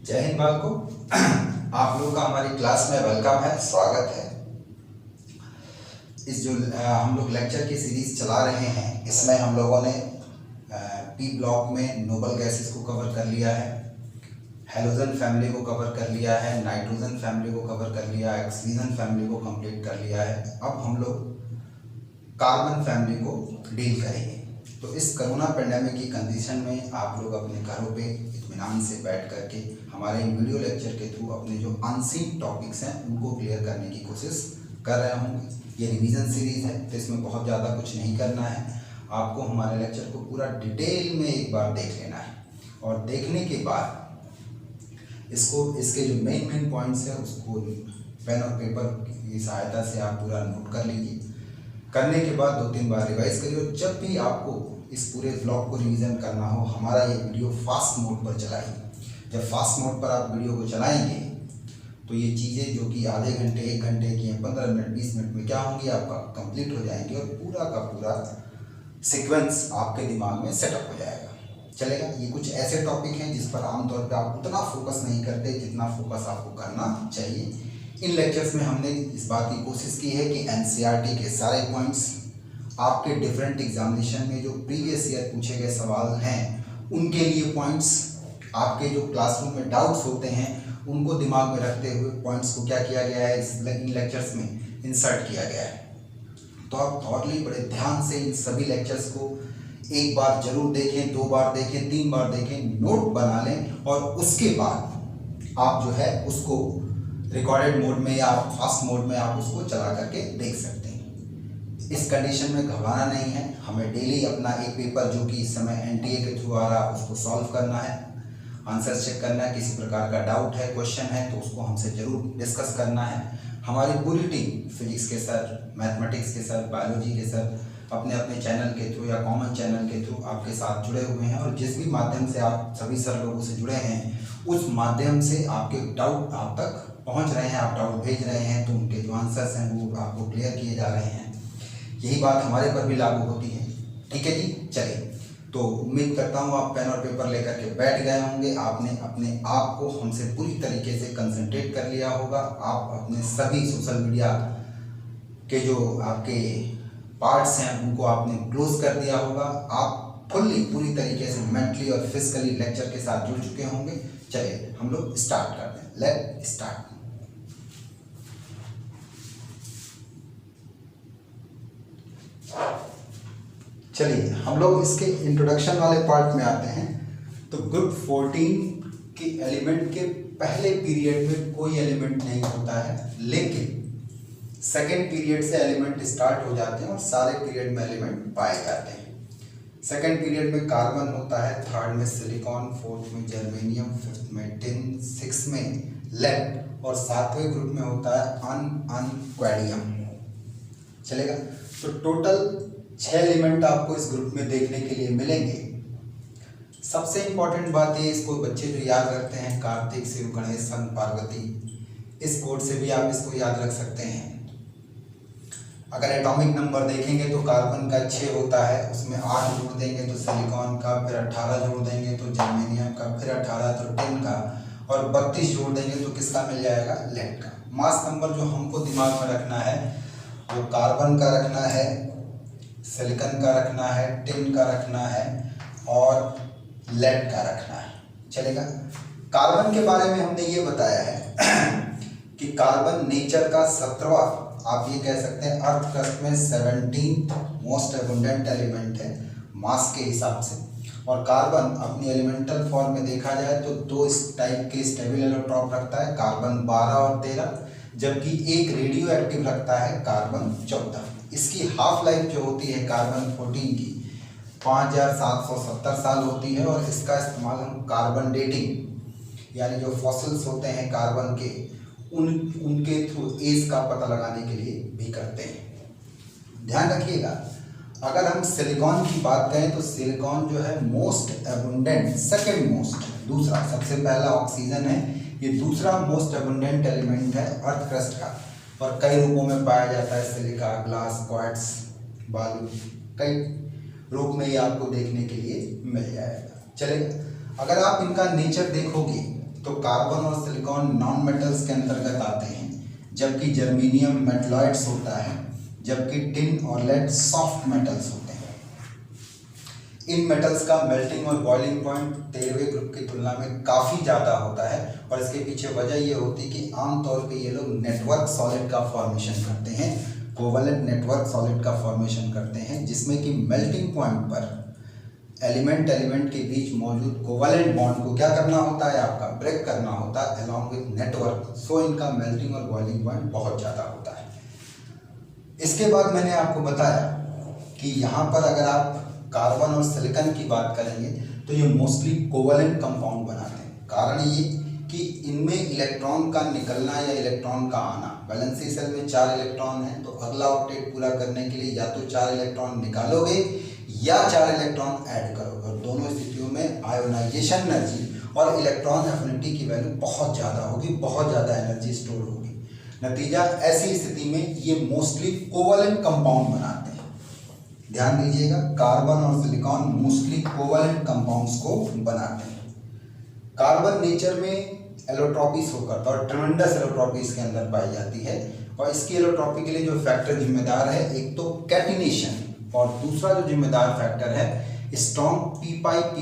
जय हिंद बालकों, आप लोगों का हमारी क्लास में वेलकम है, स्वागत है। इस जो हम लोग लेक्चर की सीरीज चला रहे हैं, इसमें हम लोगों ने पी ब्लॉक में नोबल गैसेस को कवर कर लिया है, हेलोजन फैमिली को कवर कर लिया है, नाइट्रोजन फैमिली को कवर कर लिया है, ऑक्सीजन फैमिली को कंप्लीट कर लिया है। अब हम लोग कार्बन फैमिली को डील करेंगे। तो इस कोरोना पेंडेमिक की कंडीशन में आप लोग अपने घरों पे इत्मीनान से बैठ करके हमारे इन वीडियो लेक्चर के थ्रू अपने जो अनसीन टॉपिक्स हैं उनको क्लियर करने की कोशिश कर रहे होंगे। ये रिवीजन सीरीज है, तो इसमें बहुत ज़्यादा कुछ नहीं करना है। आपको हमारे लेक्चर को पूरा डिटेल में एक बार देख लेना है और देखने के बाद इसके जो मेन पॉइंट्स हैं उसको पेन और पेपर की सहायता से आप पूरा नोट कर लीजिए। करने के बाद 2-3 बार रिवाइज करिए और जब भी आपको इस पूरे ब्लॉग को रिवीजन करना हो, हमारा ये वीडियो फास्ट मोड पर चलाइए। जब फास्ट मोड पर आप वीडियो को चलाएंगे तो ये चीज़ें जो कि आधे घंटे 1 घंटे की 15 मिनट 20 मिनट में क्या होंगी, आपका कंप्लीट हो जाएंगे और पूरा का पूरा सीक्वेंस आपके दिमाग में सेटअप हो जाएगा। चलेगा। ये कुछ ऐसे टॉपिक हैं जिस पर आमतौर पर आप उतना फोकस नहीं करते जितना फोकस आपको करना चाहिए। इन लेक्चर्स में हमने इस बात की कोशिश की है कि एनसीईआरटी के सारे पॉइंट्स, आपके डिफरेंट एग्जामिनेशन में जो प्रीवियस ईयर पूछे गए सवाल हैं उनके लिए पॉइंट्स, आपके जो क्लासरूम में डाउट्स होते हैं उनको दिमाग में रखते हुए पॉइंट्स को क्या किया गया है, इन लेक्चर्स में इंसर्ट किया गया है। तो आप थॉरली बड़े ध्यान से इन सभी लेक्चर्स को एक बार जरूर देखें, 2 बार देखें, 3 बार देखें, नोट बना लें और उसके बाद आप जो है उसको रिकॉर्डेड मोड में या फास्ट मोड में आप उसको चला करके देख सकते हैं। इस कंडीशन में घबराना नहीं है। हमें डेली अपना एक पेपर जो कि इस समय एनटीए के थ्रू आ रहा है उसको सॉल्व करना है, आंसर चेक करना है। किसी प्रकार का डाउट है, क्वेश्चन है तो उसको हमसे जरूर डिस्कस करना है। हमारी पूरी टीम फिजिक्स के सर, मैथमेटिक्स के सर, बायोलॉजी के सर अपने अपने चैनल के थ्रू या कॉमन चैनल के थ्रू आपके साथ जुड़े हुए हैं और जिस भी माध्यम से आप सभी सर लोगों से जुड़े हैं उस माध्यम से आपके डाउट आप तक पहुंच रहे हैं, आप डाउट भेज रहे हैं तो उनके जो आंसर्स हैं वो आपको क्लियर किए जा रहे हैं। यही बात हमारे पर भी लागू होती है। ठीक है जी, चलिए। तो उम्मीद करता हूँ आप पेन और पेपर लेकर के बैठ गए होंगे। आपने अपने आप को हमसे पूरी तरीके से कंसंट्रेट कर लिया होगा। आप अपने सभी सोशल मीडिया के जो आपके पार्ट्स हैं उनको आपने क्लोज कर दिया होगा। आप फुल्ली पूरी तरीके से मेंटली और फिजिकली लेक्चर के साथ जुड़ चुके होंगे। चलिए हम लोग स्टार्ट करते हैं। Let start. चलिए हम लोग इसके इंट्रोडक्शन वाले पार्ट में आते हैं। तो ग्रुप 14 के एलिमेंट के पहले पीरियड में कोई एलिमेंट नहीं होता है, लेकिन सेकेंड पीरियड से एलिमेंट स्टार्ट हो जाते हैं और सारे पीरियड में एलिमेंट पाए जाते हैं। सेकेंड पीरियड में कार्बन होता है, थर्ड में सिलिकॉन, फोर्थ में जर्मेनियम, फिफ्थ में टिन, सिक्स में लेड और 7वें ग्रुप में होता है अनक्वेडियम। चलेगा। तो टोटल 6 एलिमेंट आपको इस ग्रुप में देखने के लिए मिलेंगे। सबसे इंपॉर्टेंट बात ये, इसको बच्चे जो याद रखते हैं, कार्तिक, शिव, गणेश, सन, पार्वती, इस कोड से भी आप इसको याद रख सकते हैं। अगर एटॉमिक नंबर देखेंगे तो कार्बन का 6 होता है, उसमें 8 जोड़ देंगे तो सिलिकॉन का, फिर 18 जोड़ देंगे तो जर्मेनियम का, फिर 18 तो टिन का और 32 जोड़ देंगे तो किसका मिल जाएगा, लेड का। मास नंबर जो हमको दिमाग में रखना है वो कार्बन का रखना है, सिलिकॉन का रखना है, टिन का रखना है और लेड का रखना है। चलेगा। कार्बन के बारे में हमने ये बताया है कि कार्बन नेचर का 17वां, आप ये कह सकते हैं अर्थ क्रस्ट में 17th मोस्ट एबंडेंट एलिमेंट है मास के हिसाब से। और कार्बन अपनी एलिमेंटल फॉर्म में देखा जाए तो 2 इस टाइप के स्टेबल इलेक्ट्रॉन रखता है, कार्बन 12 और 13, जबकि एक रेडियो एक्टिव रखता है कार्बन 14। इसकी हाफ लाइफ जो होती है कार्बन 14 की 5770 साल होती है और इसका इस्तेमाल हम कार्बन डेटिंग यानी जो फॉसिल्स होते हैं कार्बन के उनके थ्रू एज का पता लगाने के लिए भी करते हैं। ध्यान रखिएगा, अगर हम सिलिकॉन की बात करें तो सिलिकॉन जो है मोस्ट एबंडेंट, सेकंड मोस्ट, दूसरा, सबसे पहला ऑक्सीजन है, ये दूसरा मोस्ट एबंडेंट एलिमेंट है अर्थ क्रस्ट का और कई रूपों में पाया जाता है। सिलिका, ग्लास, क्वार्ट्ज, बालू, कई रूप में ये आपको देखने के लिए मिल जाएगा। चलेगा। अगर आप इनका नेचर देखोगे तो कार्बन और सिलिकॉन नॉन मेटल्स के अंतर्गत आते हैं, जबकि जर्मेनियम मेटलॉइड्स होता है, जबकि टिन और लेड सॉफ्ट मेटल्स होते हैं। इन मेटल्स का मेल्टिंग और बॉइलिंग पॉइंट 13वें ग्रुप की तुलना में काफ़ी ज़्यादा होता है, और इसके पीछे वजह ये होती है कि आमतौर पे ये लोग नेटवर्क सॉलिड का फॉर्मेशन करते हैं, कोवलेंट नेटवर्क सॉलिड का फॉर्मेशन करते हैं, जिसमें कि मेल्टिंग पॉइंट पर एलिमेंट के बीच मौजूद कोवलेंट बॉन्ड को क्या करना होता है, आपका ब्रेक करना होता है अलॉन्ग विद नेटवर्क। सो इनका मेल्टिंग और बॉइलिंग पॉइंट बहुत ज़्यादा होता है। इसके बाद मैंने आपको बताया कि यहाँ पर अगर आप कार्बन और सिलिकॉन की बात करेंगे तो ये मोस्टली कोवलेंट कंपाउंड बनाते हैं। कारण ये कि इनमें इलेक्ट्रॉन का निकलना या इलेक्ट्रॉन का आना, वैलेंसी शेल में 4 इलेक्ट्रॉन हैं, तो अगला ऑक्टेट पूरा करने के लिए या तो 4 इलेक्ट्रॉन निकालोगे या 4 इलेक्ट्रॉन ऐड करोगे, और दोनों स्थितियों में आयोनाइजेशन एनर्जी और इलेक्ट्रॉन एफिनिटी की वैल्यू बहुत ज़्यादा होगी, बहुत ज़्यादा एनर्जी स्टोर होगी। नतीजा, ऐसी स्थिति में ये मोस्टली कोवलेंट कंपाउंड बनाते हैं। ध्यान दीजिएगा, कार्बन और सिलिकॉन मोस्टली कोवलेंट कंपाउंड्स को बनाते हैं। कार्बन नेचर में एलोट्रॉपी शो करता है और ट्रेमेंडस एलोट्रॉपी इसके अंदर पाई जाती है, और इसकी एलोट्रॉपी के लिए जो फैक्टर जिम्मेदार है, एक तो कैटिनेशन, और दूसरा जो जिम्मेदार फैक्टर है स्ट्रॉन्ग पी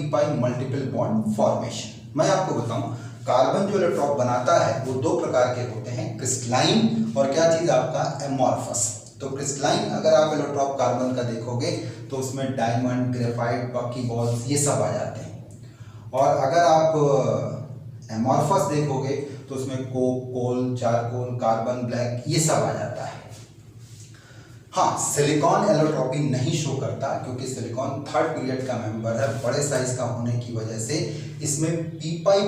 पाई मल्टीपल बॉन्ड फॉर्मेशन। मैं आपको बताऊं, कार्बन जो एलोट्रॉप बनाता है वो 2 प्रकार के होते हैं, क्रिस्टलाइन और क्या चीज़ आपका एमॉर्फस। तो क्रिस्टलाइन अगर आप एलोट्रॉप कार्बन का देखोगे तो उसमें डायमंड, ग्रेफाइट, बकीबॉल्स ये सब आ जाते हैं, और अगर आप एमॉर्फस देखोगे तो उसमें कोक, कोल, चारकोल, कार्बन ब्लैक ये सब आ जाता है। हाँ, सिलिकॉन एलोट्रॉपी नहीं शो करता क्योंकि सिलिकॉन 3rd पीरियड का मेंबर है, बड़े साइज का होने की वजह से इसमें पी पाई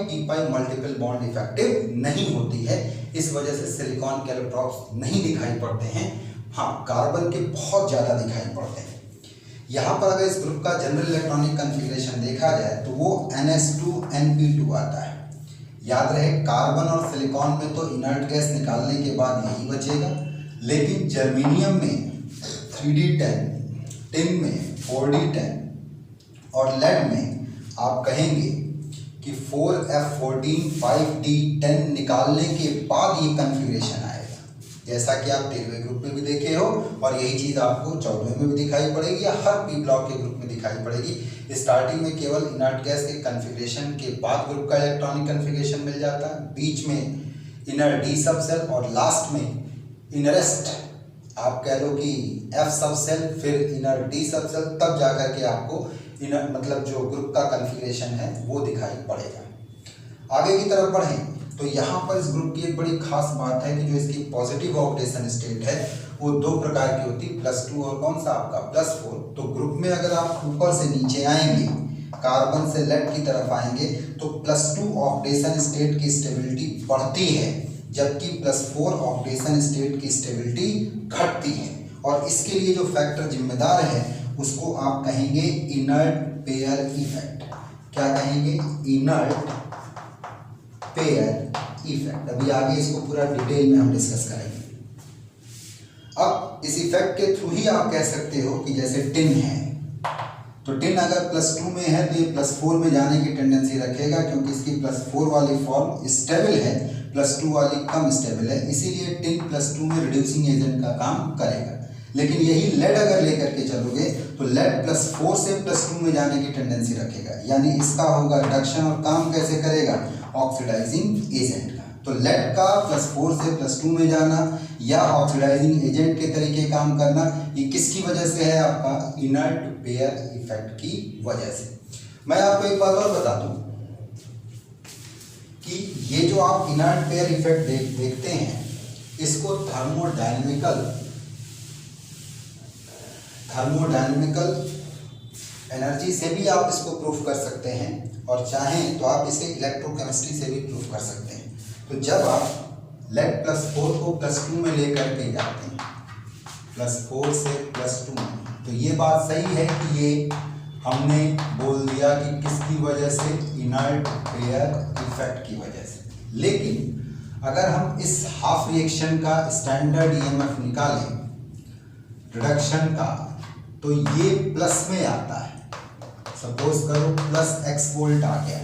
मल्टीपल बॉन्ड इफेक्टिव नहीं होती है, इस वजह से सिलिकॉन के एलोट्रॉप्स नहीं दिखाई पड़ते हैं। हाँ, कार्बन के बहुत ज़्यादा दिखाई पड़ते हैं। यहाँ पर अगर इस ग्रुप का जनरल इलेक्ट्रॉनिक कन्फिग्रेशन देखा जाए तो वो NH2NP2 आता है। याद रहे, कार्बन और सिलिकॉन में तो इनर्ट गैस निकालने के बाद यही बचेगा, लेकिन जर्मेनियम में 3D10, टिन में 4D10 और लेड में आप कहेंगे कि 4F14 5D10 निकालने के बाद ये कन्फिग्रेशन आएगा, जैसा कि आप 13वें ग्रुप में भी देखे हो, और यही चीज़ आपको 14वें में भी दिखाई पड़ेगी या हर पी ब्लॉक के ग्रुप में दिखाई पड़ेगी। स्टार्टिंग में केवल इनर्ट गैस के कन्फिग्रेशन के बाद ग्रुप का इलेक्ट्रॉनिक कन्फिग्रेशन मिल जाता है, बीच में इनर डी सब सेल और लास्ट में इनरेस्ट आप कह लो कि F सब सेल, फिर इनर डी सब सेल, तब जाकर के आपको इनर मतलब जो ग्रुप का कन्फिग्रेशन है वो दिखाई पड़ेगा। आगे की तरफ बढ़ें तो यहाँ पर इस ग्रुप की एक बड़ी खास बात है कि जो इसकी पॉजिटिव ऑक्सीडेशन स्टेट है वो 2 प्रकार की होती है, +2 और कौन सा आपका +4। तो ग्रुप में अगर आप ऊपर से नीचे आएंगे, कार्बन से लेड की तरफ आएंगे तो +2 ऑक्सीडेशन स्टेट की स्टेबिलिटी बढ़ती है, जबकि +4 ऑक्सीडेशन स्टेट की स्टेबिलिटी घटती है। और इसके लिए जो फैक्टर जिम्मेदार है उसको आप कहेंगे इनर्ट पेयर इफेक्ट। क्या कहेंगे? Inert pair effect. अभी आगे इसको पूरा डिटेल में हम डिस्कस करेंगे। अब इस इफेक्ट के थ्रू ही आप कह सकते हो कि जैसे टिन है तो टिन अगर +2 में है तो ये +4 में जाने की टेंडेंसी रखेगा, क्योंकि इसकी +4 वाली फॉर्म स्टेबल है, +2 वाली कम स्टेबल है, इसीलिए टिन +2 में रिड्यूसिंग एजेंट का काम करेगा। लेकिन यही लेड अगर लेकर के चलोगे तो लेड +4 से +2 में जाने की टेंडेंसी रखेगा, यानी इसका होगा रिडक्शन, और काम कैसे करेगा? ऑक्सीडाइजिंग एजेंट का। तो लेड का +4 से +2 में जाना या ऑक्सीडाइजिंग एजेंट के तरीके काम करना, ये किसकी वजह से है? आपका इनर्ट पेयर इफेक्ट की वजह से। मैं आपको एक बात और बता दूं कि ये जो आप इनर्ट पेयर इफेक्ट देखते हैं, इसको थर्मोडायनेमिकल एनर्जी से भी आप इसको प्रूफ कर सकते हैं, और चाहें तो आप इसे इलेक्ट्रोकेमिस्ट्री से भी प्रूफ कर सकते हैं। तो जब आप लेड +4 को +2 में लेकर के जाते हैं, +4 से +2 में, तो ये बात सही है कि ये हमने बोल दिया कि किसकी वजह से? इनर्ट पेयर इफेक्ट की वजह से। लेकिन अगर हम इस हाफ रिएक्शन का स्टैंडर्ड ईएमएफ निकालें रिडक्शन का, तो ये प्लस में आता है। सपोज करो +x वोल्ट आ गया,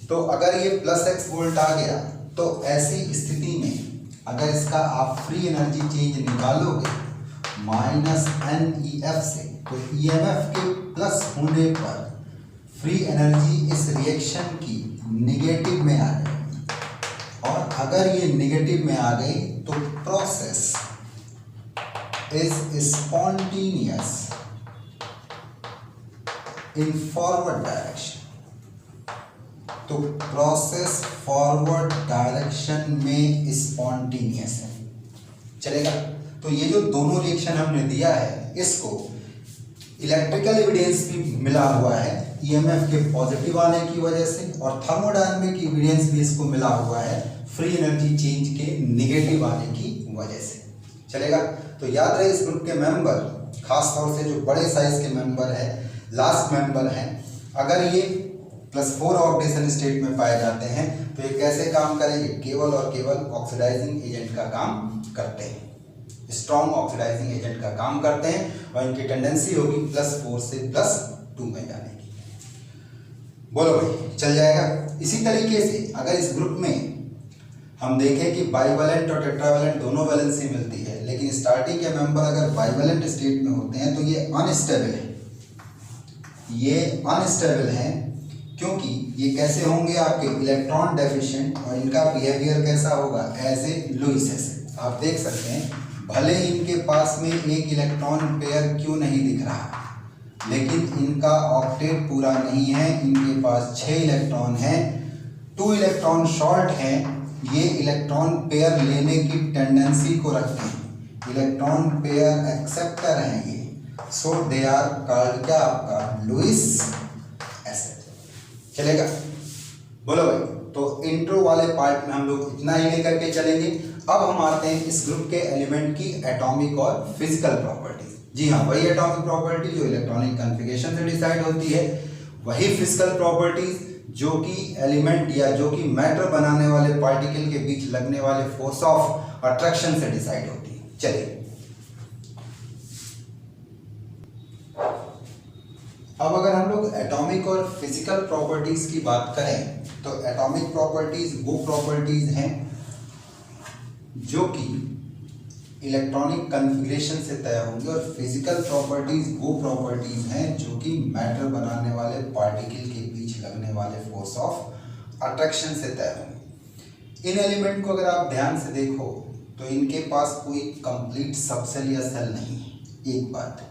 तो अगर ये +x वोल्ट आ गया तो ऐसी स्थिति में अगर इसका आप फ्री एनर्जी चेंज निकालोगे -NEF से, तो EMF के प्लस होने पर फ्री एनर्जी इस रिएक्शन की निगेटिव में आ जाएगी, और अगर ये निगेटिव में आ गई तो process is spontaneous in forward direction. तो प्रोसेस फॉरवर्ड डायरेक्शन में स्पॉन्टेनियस है, चलेगा। तो ये जो दोनों रिएक्शन हमने दिया है, इसको इलेक्ट्रिकल एविडेंस भी मिला हुआ है ईएमएफ के पॉजिटिव आने की वजह से, और थर्मोडायनामिक एविडेंस भी इसको मिला हुआ है फ्री एनर्जी चेंज के निगेटिव आने की वजह से, चलेगा। तो याद रहे इस ग्रुप के मेंबर, खास तौर से जो बड़े साइज के मेंबर है, लास्ट मेंबर हैं, अगर ये +4 ऑक्सीडेशन स्टेट में पाए जाते हैं तो ये कैसे काम करेंगे? केवल और केवल ऑक्सीडाइजिंग एजेंट का काम करते हैं, स्ट्रॉन्ग ऑक्सीडाइजिंग एजेंट का काम करते हैं, और इनकी टेंडेंसी होगी +4 से +2 में जाने की। बोलो भाई, चल जाएगा। इसी तरीके से अगर इस ग्रुप में हम देखें कि बाइवेलेंट और टेट्रावेलेंट दोनों वैलेंसी मिलती है, लेकिन स्टार्टिंग के मेंबर अगर बाइवेलेंट स्टेट में होते हैं तो ये अनस्टेबल है, ये अनस्टेबल हैं, क्योंकि ये कैसे होंगे? आपके इलेक्ट्रॉन डेफिशिएंट, और इनका बिहेवियर कैसा होगा? As a Lewis acid. आप देख सकते हैं, भले इनके पास में एक इलेक्ट्रॉन पेयर क्यों नहीं दिख रहा, लेकिन इनका ऑक्टेट पूरा नहीं है, इनके पास 6 इलेक्ट्रॉन हैं, 2 इलेक्ट्रॉन शॉर्ट हैं, ये इलेक्ट्रॉन पेयर लेने की टेंडेंसी को रखते हैं, इलेक्ट्रॉन पेयर एक्सेप्टर हैं ये, सो दे आर कॉल्ड क्या? आपका लुईस एसिड, चलेगा। बोलो भाई। तो इंट्रो वाले पार्ट में हम लोग इतना ही लेकर के चलेंगे। अब हम आते हैं इस ग्रुप के एलिमेंट की एटॉमिक और फिजिकल प्रॉपर्टीज। जी हाँ, वही एटॉमिक प्रॉपर्टी जो इलेक्ट्रॉनिक कॉन्फ़िगरेशन से डिसाइड होती है, वही फिजिकल प्रॉपर्टीज जो कि एलिमेंट या जो कि मैटर बनाने वाले पार्टिकल के बीच लगने वाले फोर्स ऑफ अट्रैक्शन से डिसाइड होती है। चलिए, अब अगर हम लोग एटॉमिक और फिजिकल प्रॉपर्टीज की बात करें तो एटॉमिक प्रॉपर्टीज वो प्रॉपर्टीज हैं जो कि इलेक्ट्रॉनिक कॉन्फ़िगरेशन से तय होंगी, और फिजिकल प्रॉपर्टीज वो प्रॉपर्टीज हैं जो कि मैटर बनाने वाले पार्टिकल के बीच लगने वाले फोर्स ऑफ अट्रैक्शन से तय होंगी। इन एलिमेंट को अगर आप ध्यान से देखो तो इनके पास कोई कंप्लीट सबसेल या सेल नहीं है, एक बात।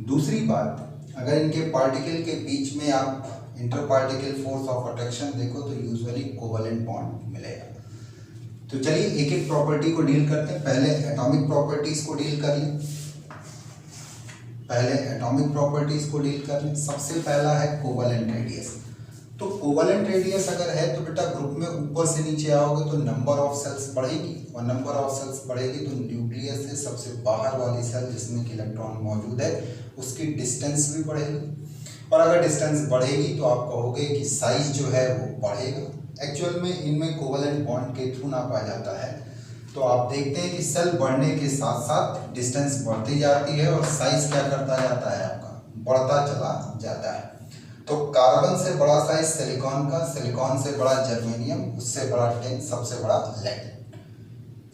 दूसरी बात, अगर इनके पार्टिकल के बीच में आप inter particle force of attraction देखो तो यूजुअली कोवलेंट बॉन्ड मिलेगा। तो चलिए एक एक प्रॉपर्टी को डील करते हैं। पहले एटॉमिक प्रॉपर्टीज को डील कर लें, कर लें। सबसे पहला है कोवलेंट रेडियस। तो कोवलेंट रेडियस अगर है तो बेटा ग्रुप में ऊपर से नीचे आओगे तो नंबर ऑफ सेल्स बढ़ेगी, और नंबर ऑफ सेल्स बढ़ेगी तो न्यूक्लियस से सबसे बाहर वाली सेल जिसमें कि इलेक्ट्रॉन मौजूद है उसकी डिस्टेंस भी बढ़ेगी, और अगर डिस्टेंस बढ़ेगी तो आप कहोगे कि साइज जो है वो बढ़ेगा। एक्चुअल में इनमें कोवलेंट बॉन्ड के थ्रू नापा जाता है, तो आप देखते हैं कि सेल बढ़ने के साथ साथ डिस्टेंस बढ़ती जाती है और साइज क्या करता जाता है? आपका बढ़ता चला जाता है। तो कार्बन से बड़ा साइज सिलिकॉन का, सिलिकॉन से बड़ा जर्मेनियम, उससे बड़ा टिन, सबसे बड़ा लेड।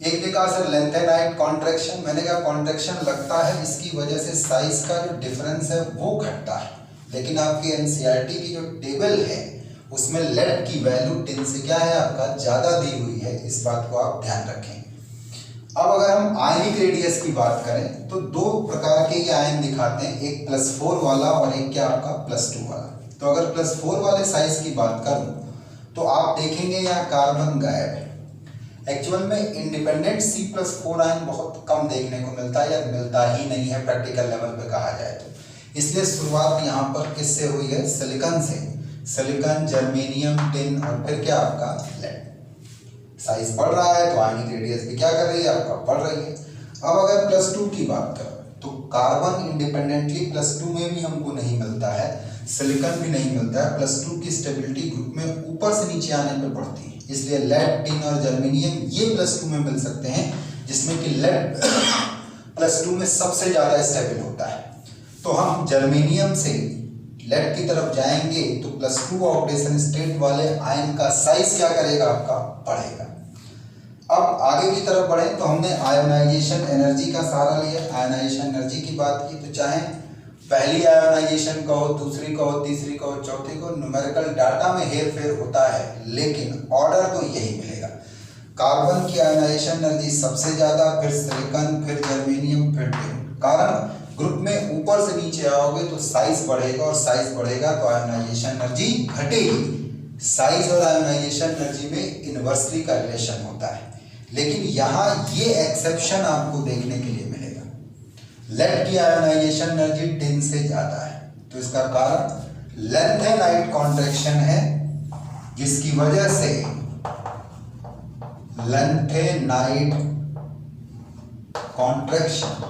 एक ने कहा सर लेंथेनाइट कॉन्ट्रैक्शन, मैंने कहा कॉन्ट्रैक्शन लगता है इसकी वजह से साइज का जो डिफरेंस है वो घटता है, लेकिन आपकी एनसीईआरटी की जो टेबल है उसमें लेड की वैल्यू टिन से क्या है? आपका ज़्यादा दी हुई है, इस बात को आप ध्यान रखें। अब अगर हम आयनिक रेडियस की बात करें तो 2 प्रकार के ये आयन दिखाते हैं, एक +4 वाला और एक क्या आपका +2 वाला। तो अगर +4 वाले साइज की बात करूं तो आप देखेंगे यहाँ कार्बन गायब है। एक्चुअल में इंडिपेंडेंट C+4 आयन बहुत कम देखने को मिलता है, या मिलता ही नहीं है प्रैक्टिकल लेवल पे कहा जाए तो। इसलिए शुरुआत यहाँ पर किससे हुई है? सिलिकॉन से। सिलिकॉन, जर्मेनियम, टिन और फिर क्या आपका लेड। साइज बढ़ रहा है तो आयनिक रेडियस भी क्या कर रही है? आपका बढ़ रही है। अब अगर +2 की बात करें तो कार्बन इंडिपेंडेंटली +2 में भी हमको नहीं मिलता है, सिलिकॉन भी नहीं मिलता है। +2 की स्टेबिलिटी ग्रुप में ऊपर से नीचे आने पर बढ़ती है, इसलिए लेड, टिन और जर्मेनियम ये +2 में मिल सकते हैं, जिसमें कि लेड +2 में सबसे ज़्यादा स्टेबल होता है। तो हम जर्मेनियम से लेड की तरफ जाएंगे तो +2 ऑक्सीडेशन स्टेट वाले आयन का साइज क्या करेगा, आपका बढ़ेगा। अब आगे की तरफ बढ़े तो हमने आयोनाइजेशन एनर्जी का सहारा लिया, आयोनाइजेशन एनर्जी की बात की, तो चाहे पहली आयोनाइजेशन कहो, दूसरी कहो, तीसरी कहो, चौथी को, न्यूमेरिकल डाटा में हेर फेर होता है, लेकिन ऑर्डर तो यही मिलेगा। कार्बन की आयोनाइजेशन एनर्जी सबसे ज्यादा, फिर सिलिकॉन, फिर जर्मेनियम, फिर टिन। कारण ग्रुप में ऊपर से नीचे आओगे तो साइज बढ़ेगा, और साइज बढ़ेगा तो आयोनाइजेशन एनर्जी घटेगी। साइज और आयोनाइजेशन एनर्जी में इनवर्सली का रिलेशन होता है, लेकिन यहाँ ये एक्सेप्शन आपको देखने के लिए मिलेगा। लेड की आयोनाइजेशन एनर्जी टिन से ज्यादा है, तो इसका कारण लैंथेनाइट कॉन्ट्रैक्शन है, जिसकी वजह से लैंथेनाइट कॉन्ट्रैक्शन,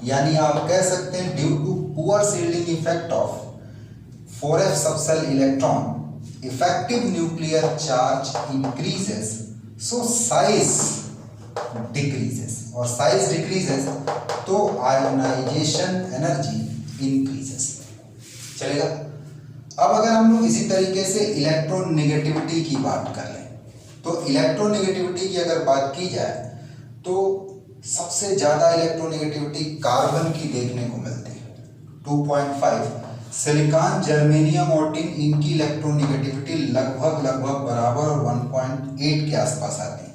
यानी आप कह सकते हैं due to poor shielding effect of 4f subshell electron, effective nuclear charge increases, so size decreases, और साइज डिक्रीजेस तो आयोनाइजेशन एनर्जी इंक्रीजेस। चलेगा। अब अगर हम लोग इसी तरीके से इलेक्ट्रोनेगेटिविटी की बात कर लें, तो इलेक्ट्रोनेगेटिविटी की अगर बात की जाए तो सबसे ज्यादा इलेक्ट्रोनेगेटिविटी कार्बन की देखने को मिलती है 2.5, सिलिकॉन, जर्मेनियम और टिन, इनकी इलेक्ट्रोनेगेटिविटी लगभग बराबर 1.8 के आसपास आती है।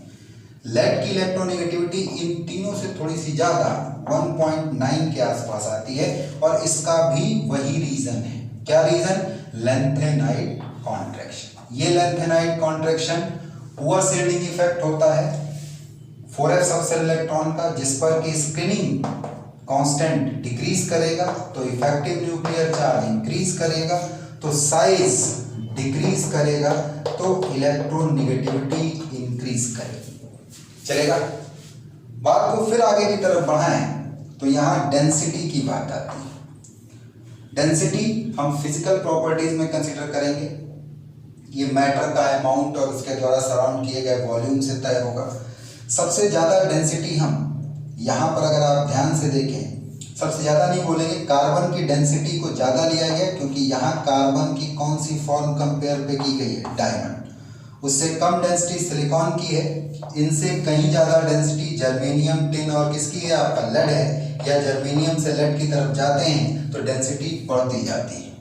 लेड की इलेक्ट्रोनेगेटिविटी इन तीनों से थोड़ी सी ज्यादा 1.9 के आसपास आती है, और इसका भी वही रीजन है। क्या रीजन? Lanthanide contraction. ये lanthanide contraction poor shielding effect होता है 4f सबसेल इलेक्ट्रॉन का, जिस पर कि स्क्रीनिंग कांस्टेंट डिक्रीज करेगा तो इफेक्टिव न्यूक्लियर चार्ज इंक्रीज करेगा, तो साइज डिक्रीज करेगा तो इलेक्ट्रोनेगेटिविटी इंक्रीज करेगी। चलेगा। बात को फिर आगे की तरफ बढ़ाएं तो यहाँ डेंसिटी की बात आती है। डेंसिटी हम फिजिकल प्रॉपर्टीज में कंसीडर करेंगे। ये मैटर का अमाउंट और उसके द्वारा सराउंड किए गए वॉल्यूम से तय होगा। सबसे ज्यादा डेंसिटी हम यहाँ पर अगर आप ध्यान से देखें, सबसे ज्यादा नहीं बोलेंगे, कार्बन की डेंसिटी को ज्यादा लिया गया, क्योंकि यहाँ कार्बन की कौन सी फॉर्म कंपेयर पे की गई है? डायमंड। उससे कम डेंसिटी सिलिकॉन की है, इनसे कहीं ज्यादा डेंसिटी जर्मेनियम, टिन और किसकी है? आपका लेड है। या जर्मेनियम से लेड की तरफ जाते हैं तो डेंसिटी बढ़ती जाती है।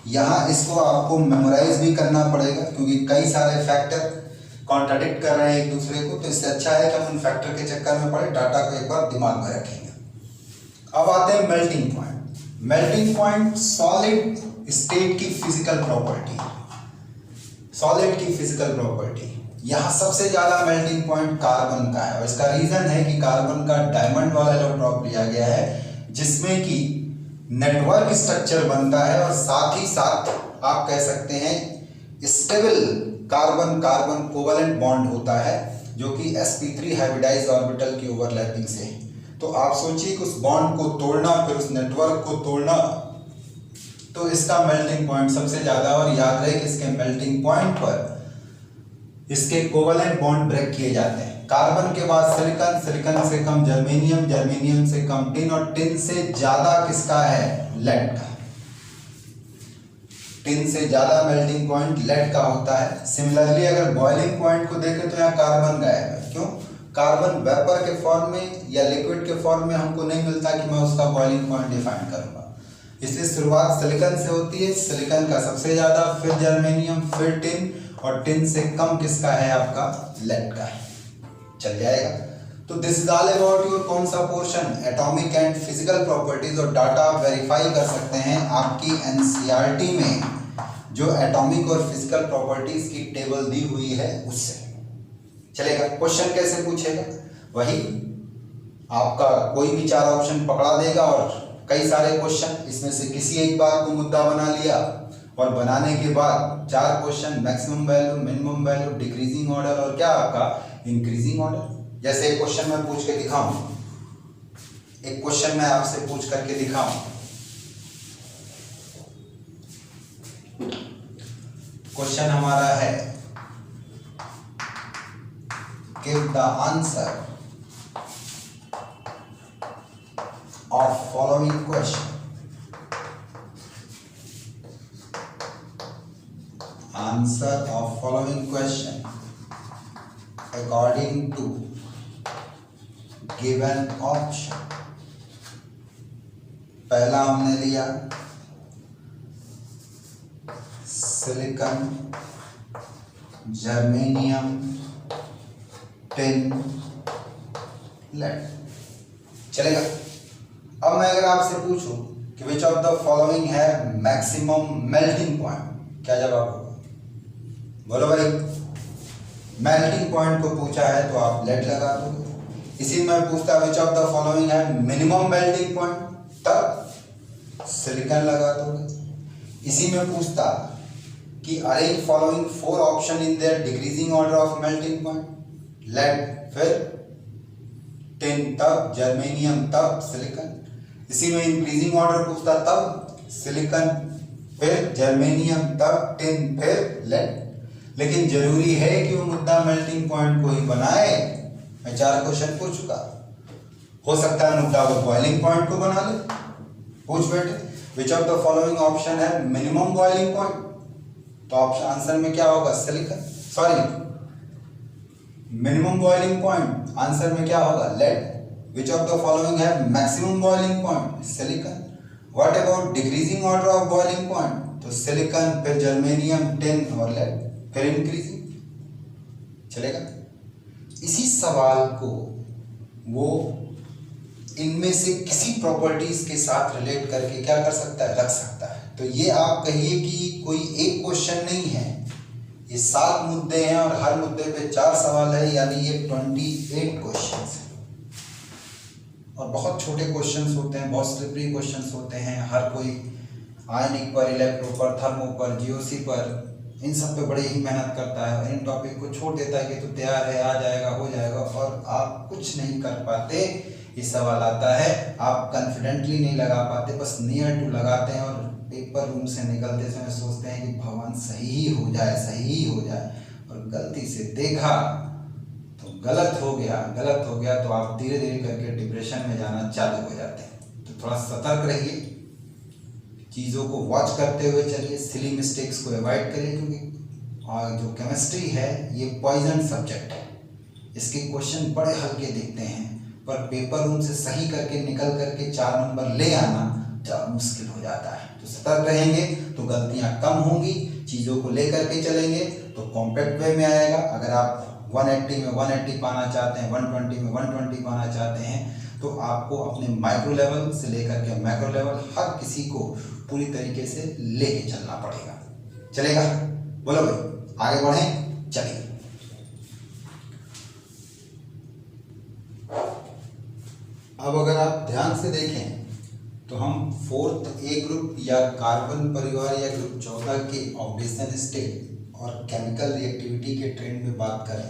यहाँ इसको आपको मेमोराइज भी करना पड़ेगा, क्योंकि कई सारे फैक्टर कॉन्ट्राडिक्ट कर रहे हैं एक दूसरे को, तो इससे अच्छा है कि हम उन फैक्टर के चक्कर में पड़े, डाटा को एक बार दिमाग में रखेंगे। अब आते हैं melting point. Melting point solid state की फिजिकल प्रॉपर्टी, सॉलिड की फिजिकल प्रॉपर्टी। यहाँ सबसे ज्यादा मेल्टिंग पॉइंट कार्बन का है, और इसका रीजन है कि कार्बन का डायमंड वाला इलेक्ट्रोड लिया गया है, जिसमें कि नेटवर्क स्ट्रक्चर बनता है, और साथ ही साथ आप कह सकते हैं stable carbon carbon covalent bond होता है, जो कि sp3 हाइब्रिडाइज्ड ऑर्बिटल की ओवरलैपिंग से है। तो आप सोचिए कि उस बॉन्ड को तोड़ना, फिर उस नेटवर्क को तोड़ना, तो इसका मेल्टिंग पॉइंट सबसे ज्यादा। और याद रहे कि इसके मेल्टिंग पॉइंट पर इसके कोवलेंट बॉन्ड ब्रेक किए जाते हैं। कार्बन के बाद सिलिकॉन, सिलिकॉन से कम जर्मेनियम, जर्मेनियम से कम टिन, और टिन से ज्यादा किसका है? लेड का। टिन से ज्यादा मेल्टिंग पॉइंट लेड का होता है। सिमिलरली अगर बॉइलिंग पॉइंट को देखें तो यहाँ कार्बन गायब है। क्यों? कार्बन वेपर के फॉर्म में या लिक्विड के फॉर्म में हमको नहीं मिलता कि मैं उसका बॉइलिंग पॉइंट डिफाइन करूंगा, इसलिए शुरुआत सिलिकॉन से होती है। सिलिकॉन का सबसे ज्यादा, फिर जर्मेनियम, फिर टिन, और टिन से कम किसका है? आपका लेड का है। चल जाएगा। तो this is all about your कौन सा portion? Atomic and physical properties. और डाटा आप वेरीफाई कर सकते हैं आपकी एनसीईआरटी में जो एटॉमिक और फिजिकल प्रॉपर्टीज की टेबल दी हुई है उससे। चलेगा। क्वेश्चन कैसे पूछेगा? वही आपका कोई भी 4 ऑप्शन पकड़ा देगा और कई सारे क्वेश्चन, इसमें से किसी एक बात को मुद्दा बना लिया, और बनाने के बाद 4 question, maximum value, minimum value, decreasing order और क्या आपका इंक्रीजिंग ऑर्डर। जैसे एक क्वेश्चन मैं पूछ के दिखाऊं, एक क्वेश्चन मैं आपसे पूछ करके दिखाऊं। क्वेश्चन हमारा है, give the answer of following question. Answer of following question according to given option. पहला हमने लिया सिलिकॉन, जर्मेनियम, टिन, लेड। चलेगा। अब मैं अगर आपसे पूछूं कि विच ऑफ द फॉलोइंग है मैक्सिमम मेल्टिंग पॉइंट, क्या जवाब होगा? बोलो भाई। मेल्टिंग पॉइंट को पूछा है तो आप लेड लगा दोगे। इसी में पूछता विच ऑफ द फॉलोइंग है मिनिमम मेल्टिंग पॉइंट, तब सिलिकॉन लगा दोगे। इसी में पूछता कि arrange following 4 option in their decreasing order of melting point, lead, फिर टिन, तब जर्मेनियम, तब सिलिकॉन। इसी में इंक्रीजिंग ऑर्डर पूछता तब सिलिकॉन, फिर जर्मेनियम, तब टिन, फिर लेड। लेकिन जरूरी है कि वो मुद्दा मेल्टिंग पॉइंट को ही बनाए। मैं 4 क्वेश्चन पूछ चुका। हो सकता है मुद्दा वो बॉइलिंग पॉइंट को बना ले। पूछ बेटे which of the following option है मिनिमम बॉइलिंग पॉइंट, तो ऑप्शन आंसर में क्या होगा? Silicon, sorry minimum boiling point answer में क्या होगा? Lead. Which of the following है maximum boiling point? Silicon. What about decreasing order of boiling point? तो सिलिकॉन, फिर जर्मेनियम, टिन और लेड, फिर इंक्रीजिंग। चलेगा। इसी सवाल को वो इनमें से किसी प्रॉपर्टीज के साथ रिलेट करके क्या कर सकता है? रख सकता है। तो ये आप कहिए कि कोई एक क्वेश्चन नहीं है, ये 7 मुद्दे हैं और हर मुद्दे पे 4 सवाल है, यानी ये 28 क्वेश्चंस हैं। और बहुत छोटे क्वेश्चंस होते हैं, बहुत स्लिपरी क्वेश्चंस होते हैं। हर कोई आयनिक पर, इलेक्ट्रो पर, थर्मो पर, जीओसी पर, इन सब पे बड़ी ही मेहनत करता है और इन टॉपिक को छोड़ देता है कि तो तैयार है, आ जाएगा, हो जाएगा, और आप कुछ नहीं कर पाते। ये सवाल आता है, आप कॉन्फिडेंटली नहीं लगा पाते, बस नियर टू लगाते हैं और पेपर रूम से निकलते समय सोचते हैं कि भगवान सही ही हो जाए, सही ही हो जाए, और गलती से देखा तो गलत हो गया तो आप धीरे धीरे करके डिप्रेशन में जाना चालू हो जाते हैं। तो थोड़ा सतर्क रहिए, चीज़ों को वॉच करते हुए चलिए, सिली मिस्टेक्स को अवॉइड करिए, क्योंकि और जो केमिस्ट्री है ये पॉइजन सब्जेक्ट है। इसके क्वेश्चन बड़े हल्के दिखते हैं, पर पेपर रूम से सही करके निकल करके 4 नंबर ले आना ज़्यादा मुश्किल हो जाता है। तो सतर्क रहेंगे तो गलतियाँ कम होंगी, चीज़ों को लेकर के चलेंगे तो कॉम्पैक्ट वे में आएगा। अगर आप 180 में 180 पाना चाहते हैं, 120 में 120 पाना चाहते हैं, तो आपको अपने माइक्रो लेवल से लेकर के मैक्रो लेवल हर किसी को पूरी तरीके से लेके चलना पड़ेगा। चलेगा? बोलो भाई, आगे बढ़ें, चलिए। अब अगर आप ध्यान से देखें तो हम 4th ए ग्रुप या कार्बन परिवार या ग्रुप 14 के ऑक्सीडेशन स्टेट और केमिकल रिएक्टिविटी के ट्रेंड में बात करें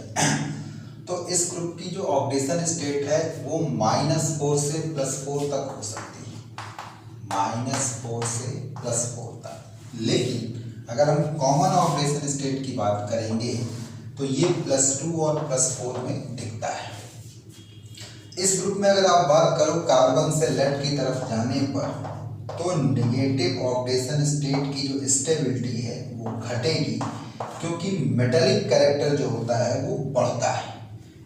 तो इस ग्रुप की जो ऑक्सीडेशन स्टेट है वो -4 से +4 तक हो सकती है, -4 से +4 तक। लेकिन अगर हम कॉमन ऑक्सीडेशन स्टेट की बात करेंगे तो ये +2 और +4 में दिखता है। इस ग्रुप में अगर आप बात करो कार्बन से लेड की तरफ जाने पर, तो नेगेटिव ऑक्सीडेशन स्टेट की जो स्टेबिलिटी है वो घटेगी, क्योंकि मेटालिक कैरेक्टर जो होता है वो बढ़ता है,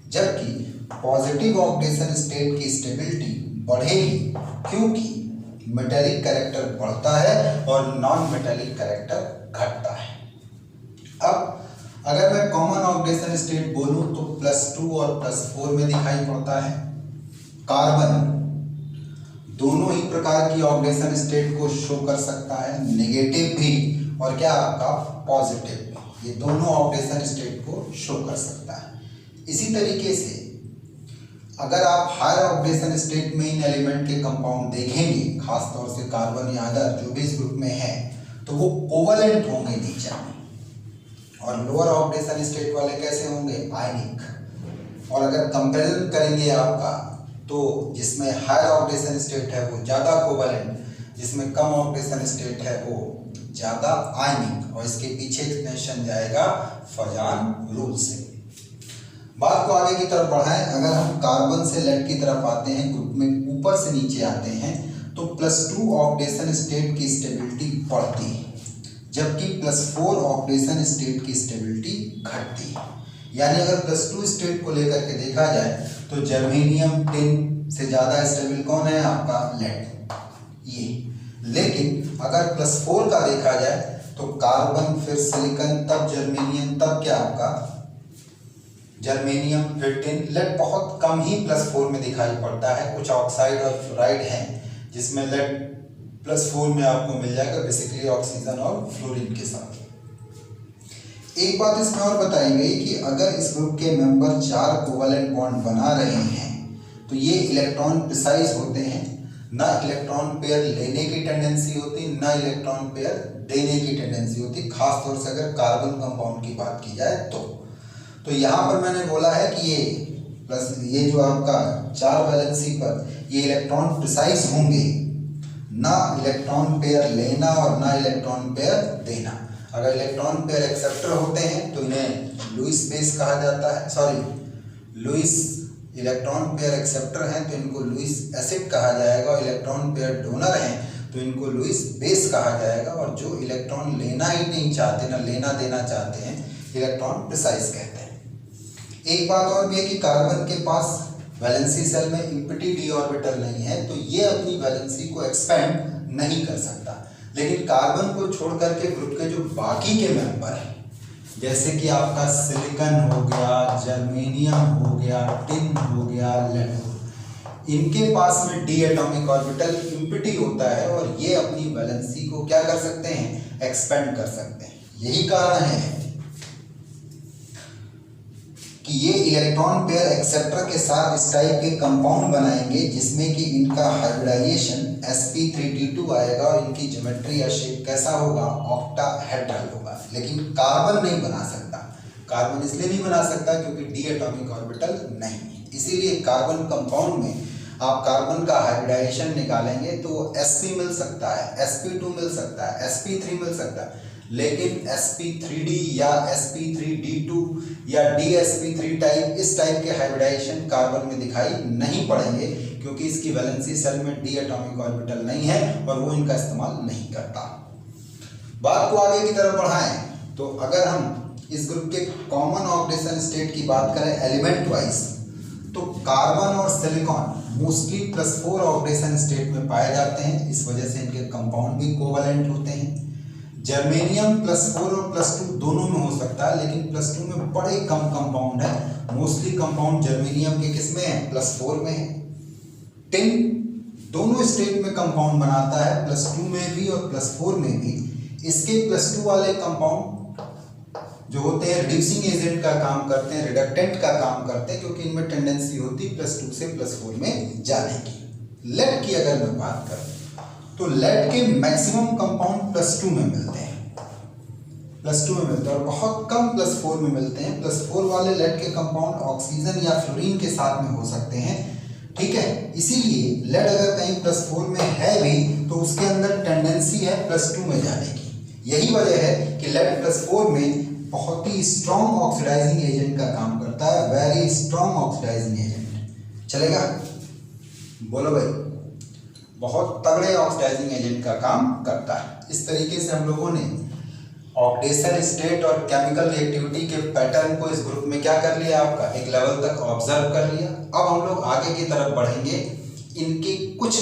जबकि पॉजिटिव ऑक्सीडेशन स्टेट की स्टेबिलिटी बढ़ेगी, क्योंकि मेटालिक कैरेक्टर बढ़ता है और नॉन मेटालिक कैरेक्टर घटता है। अब अगर मैं कॉमन ऑक्सीडेशन स्टेट बोलूं तो +2 और +4 में दिखाई पड़ता है। कार्बन दोनों ही प्रकार की ऑक्सीडेशन स्टेट को शो कर सकता है, नेगेटिव भी और क्या आपका पॉजिटिव भी, ये दोनों ऑक्सीडेशन स्टेट को शो कर सकता है। इसी तरीके से अगर आप हायर ऑक्सीडेशन स्टेट में इन एलिमेंट के कंपाउंड देखेंगे, खासतौर से कार्बन या अदर जो भी इस ग्रुप में है, तो वो कोवलेंट होंगे नेचर में, और लोअर ऑक्सीडेशन स्टेट वाले कैसे होंगे? आयनिक। और अगर कंपैरिजन करेंगे आपका, तो जिसमें हायर ऑक्सीडेशन स्टेट है वो ज़्यादा कोवलेंट, जिसमें कम ऑक्सीडेशन स्टेट है वो ज़्यादा आयनिक, और इसके पीछे एक्सप्लेनेशन जाएगा फजान रूल से। बात को आगे की तरफ बढ़ाएं, अगर हम कार्बन से लेड की तरफ आते हैं, ग्रुप में ऊपर से नीचे आते हैं, तो +2 ऑक्सीडेशन स्टेट की स्टेबिलिटी बढ़ती है, जबकि +4 ऑक्सीडेशन स्टेट की स्टेबिलिटी घटती है। यानी अगर +2 स्टेट को लेकर के देखा जाए तो जर्मेनियम टिन से ज़्यादा स्टेबल कौन है आपका लेड ये। लेकिन अगर +4 का देखा जाए तो कार्बन फिर सिलिकॉन तब जर्मेनियम तब क्या आपका जर्मेनियम फिर टिन। लेड बहुत कम ही +4 में दिखाई पड़ता है। कुछ ऑक्साइड और फ्लोराइड हैं जिसमें लेड +4 में आपको मिल जाएगा, बेसिकली ऑक्सीजन और फ्लोरीन के साथ। एक बात इसमें और बताई गई कि अगर इस ग्रुप के मेंबर 4 कोवैलेंट बॉन्ड बना रहे हैं तो ये इलेक्ट्रॉन प्रिसाइज होते हैं, ना इलेक्ट्रॉन पेयर लेने की टेंडेंसी होती, ना इलेक्ट्रॉन पेयर देने की टेंडेंसी होती, खास तौर से अगर कार्बन कंपाउंड की बात की जाए तो यहाँ पर मैंने बोला है कि ये जो आपका 4 वैलेंसी पर ये इलेक्ट्रॉन प्रिसाइज होंगे, ना इलेक्ट्रॉन पेयर लेना और ना इलेक्ट्रॉन पेयर देना। अगर इलेक्ट्रॉन पेयर एक्सेप्टर होते हैं तो इन्हें लुईस बेस कहा जाता है, लुईस इलेक्ट्रॉन पेयर एक्सेप्टर हैं तो इनको लुईस एसिड कहा जाएगा, और इलेक्ट्रॉन पेयर डोनर हैं तो इनको लुईस बेस कहा जाएगा। और जो इलेक्ट्रॉन लेना ही नहीं चाहते, ना लेना देना चाहते हैं, इलेक्ट्रॉन प्रिसाइज कहते हैं। एक बात और भी है कि कार्बन के पास वैलेंसी सेल में इम्पटी डी ऑर्बिटल नहीं है, तो ये अपनी वैलेंसी को एक्सपेंड नहीं कर सकता। लेकिन कार्बन को छोड़ करके ग्रुप के जो बाकी के मेंबर हैं, जैसे कि आपका सिलिकॉन हो गया, जर्मेनियम हो गया, टिन हो गया, लेड हो गया, इनके पास में डी एटॉमिक ऑर्बिटल इम्पटी होता है और ये अपनी वैलेंसी को क्या कर सकते हैं, एक्सपेंड कर सकते हैं। यही कारण है कि ये इलेक्ट्रॉन पेयर एक्सेप्टर के साथ इस टाइप के कंपाउंड बनाएंगे जिसमें कि इनका हाइब्रिडाइजेशन sp3d2 आएगा और इनकी ज्योमेट्री या शेप कैसा होगा, ऑक्टाहेड्रल होगा। लेकिन कार्बन नहीं बना सकता। कार्बन इसलिए नहीं बना सकता क्योंकि डी एटॉमिक ऑर्बिटल नहीं है। इसीलिए कार्बन कंपाउंड में आप कार्बन का हाइब्रिडाइजेशन निकालेंगे तो sp मिल सकता है, sp2 मिल सकता है, sp3 मिल सकता है, लेकिन sp3d या sp3d2 या dsp3 टाइप, इस टाइप के हाइब्रिडाइजेशन कार्बन में दिखाई नहीं पड़ेंगे क्योंकि इसकी वैलेंसी सेल में डी एटॉमिक ऑर्बिटल नहीं है और वो इनका इस्तेमाल नहीं करता। बात को आगे की तरफ बढ़ाएं तो अगर हम इस ग्रुप के कॉमन ऑक्सीडेशन स्टेट की बात करें एलिमेंट वाइज, तो कार्बन और सिलिकॉन मोस्टली +4 ऑक्सीडेशन स्टेट में पाए जाते हैं। इस वजह से इनके कंपाउंड भी कोवैलेंट होते हैं। जर्मेनियम +4 और +2 दोनों में हो सकता है, लेकिन +2 में बड़े कम कंपाउंड है। मोस्टली कंपाउंड जर्मेनियम के किस में है, +4 में है। टिन दोनों स्टेट में कंपाउंड बनाता है, +2 में भी और +4 में भी। इसके +2 वाले कंपाउंड जो होते हैं रिड्यूसिंग एजेंट का काम करते हैं, रिडक्टेंट का काम करते हैं, क्योंकि इनमें टेंडेंसी होती है +2 से +4 में जाने की। लेड की अगर मैं बात करूं तो लेड के मैक्सिमम कंपाउंड +2 में मिलते हैं, +2 में मिलते हैं और बहुत कम +4 में मिलते हैं। +4 वाले लेड के कंपाउंड ऑक्सीजन या फ्लोरीन के साथ में हो सकते हैं, ठीक है। इसीलिए लेड अगर कहीं +4 में है भी तो उसके अंदर टेंडेंसी है +2 में जाने की। यही वजह है कि लेड +4 में बहुत ही स्ट्रॉन्ग ऑक्सीडाइजिंग एजेंट का काम करता है, वेरी स्ट्रॉन्ग ऑक्सीडाइजिंग एजेंट। चलेगा, बोलो भाई, बहुत तगड़े ऑक्सीडाइजिंग एजेंट का काम करता है। इस तरीके से हम लोगों ने ऑक्सीडेशन स्टेट और केमिकल रिएक्टिविटी के पैटर्न को इस ग्रुप में क्या कर लिया, आपका एक लेवल तक ऑब्जर्व कर लिया। अब हम लोग आगे की तरफ बढ़ेंगे। इनके कुछ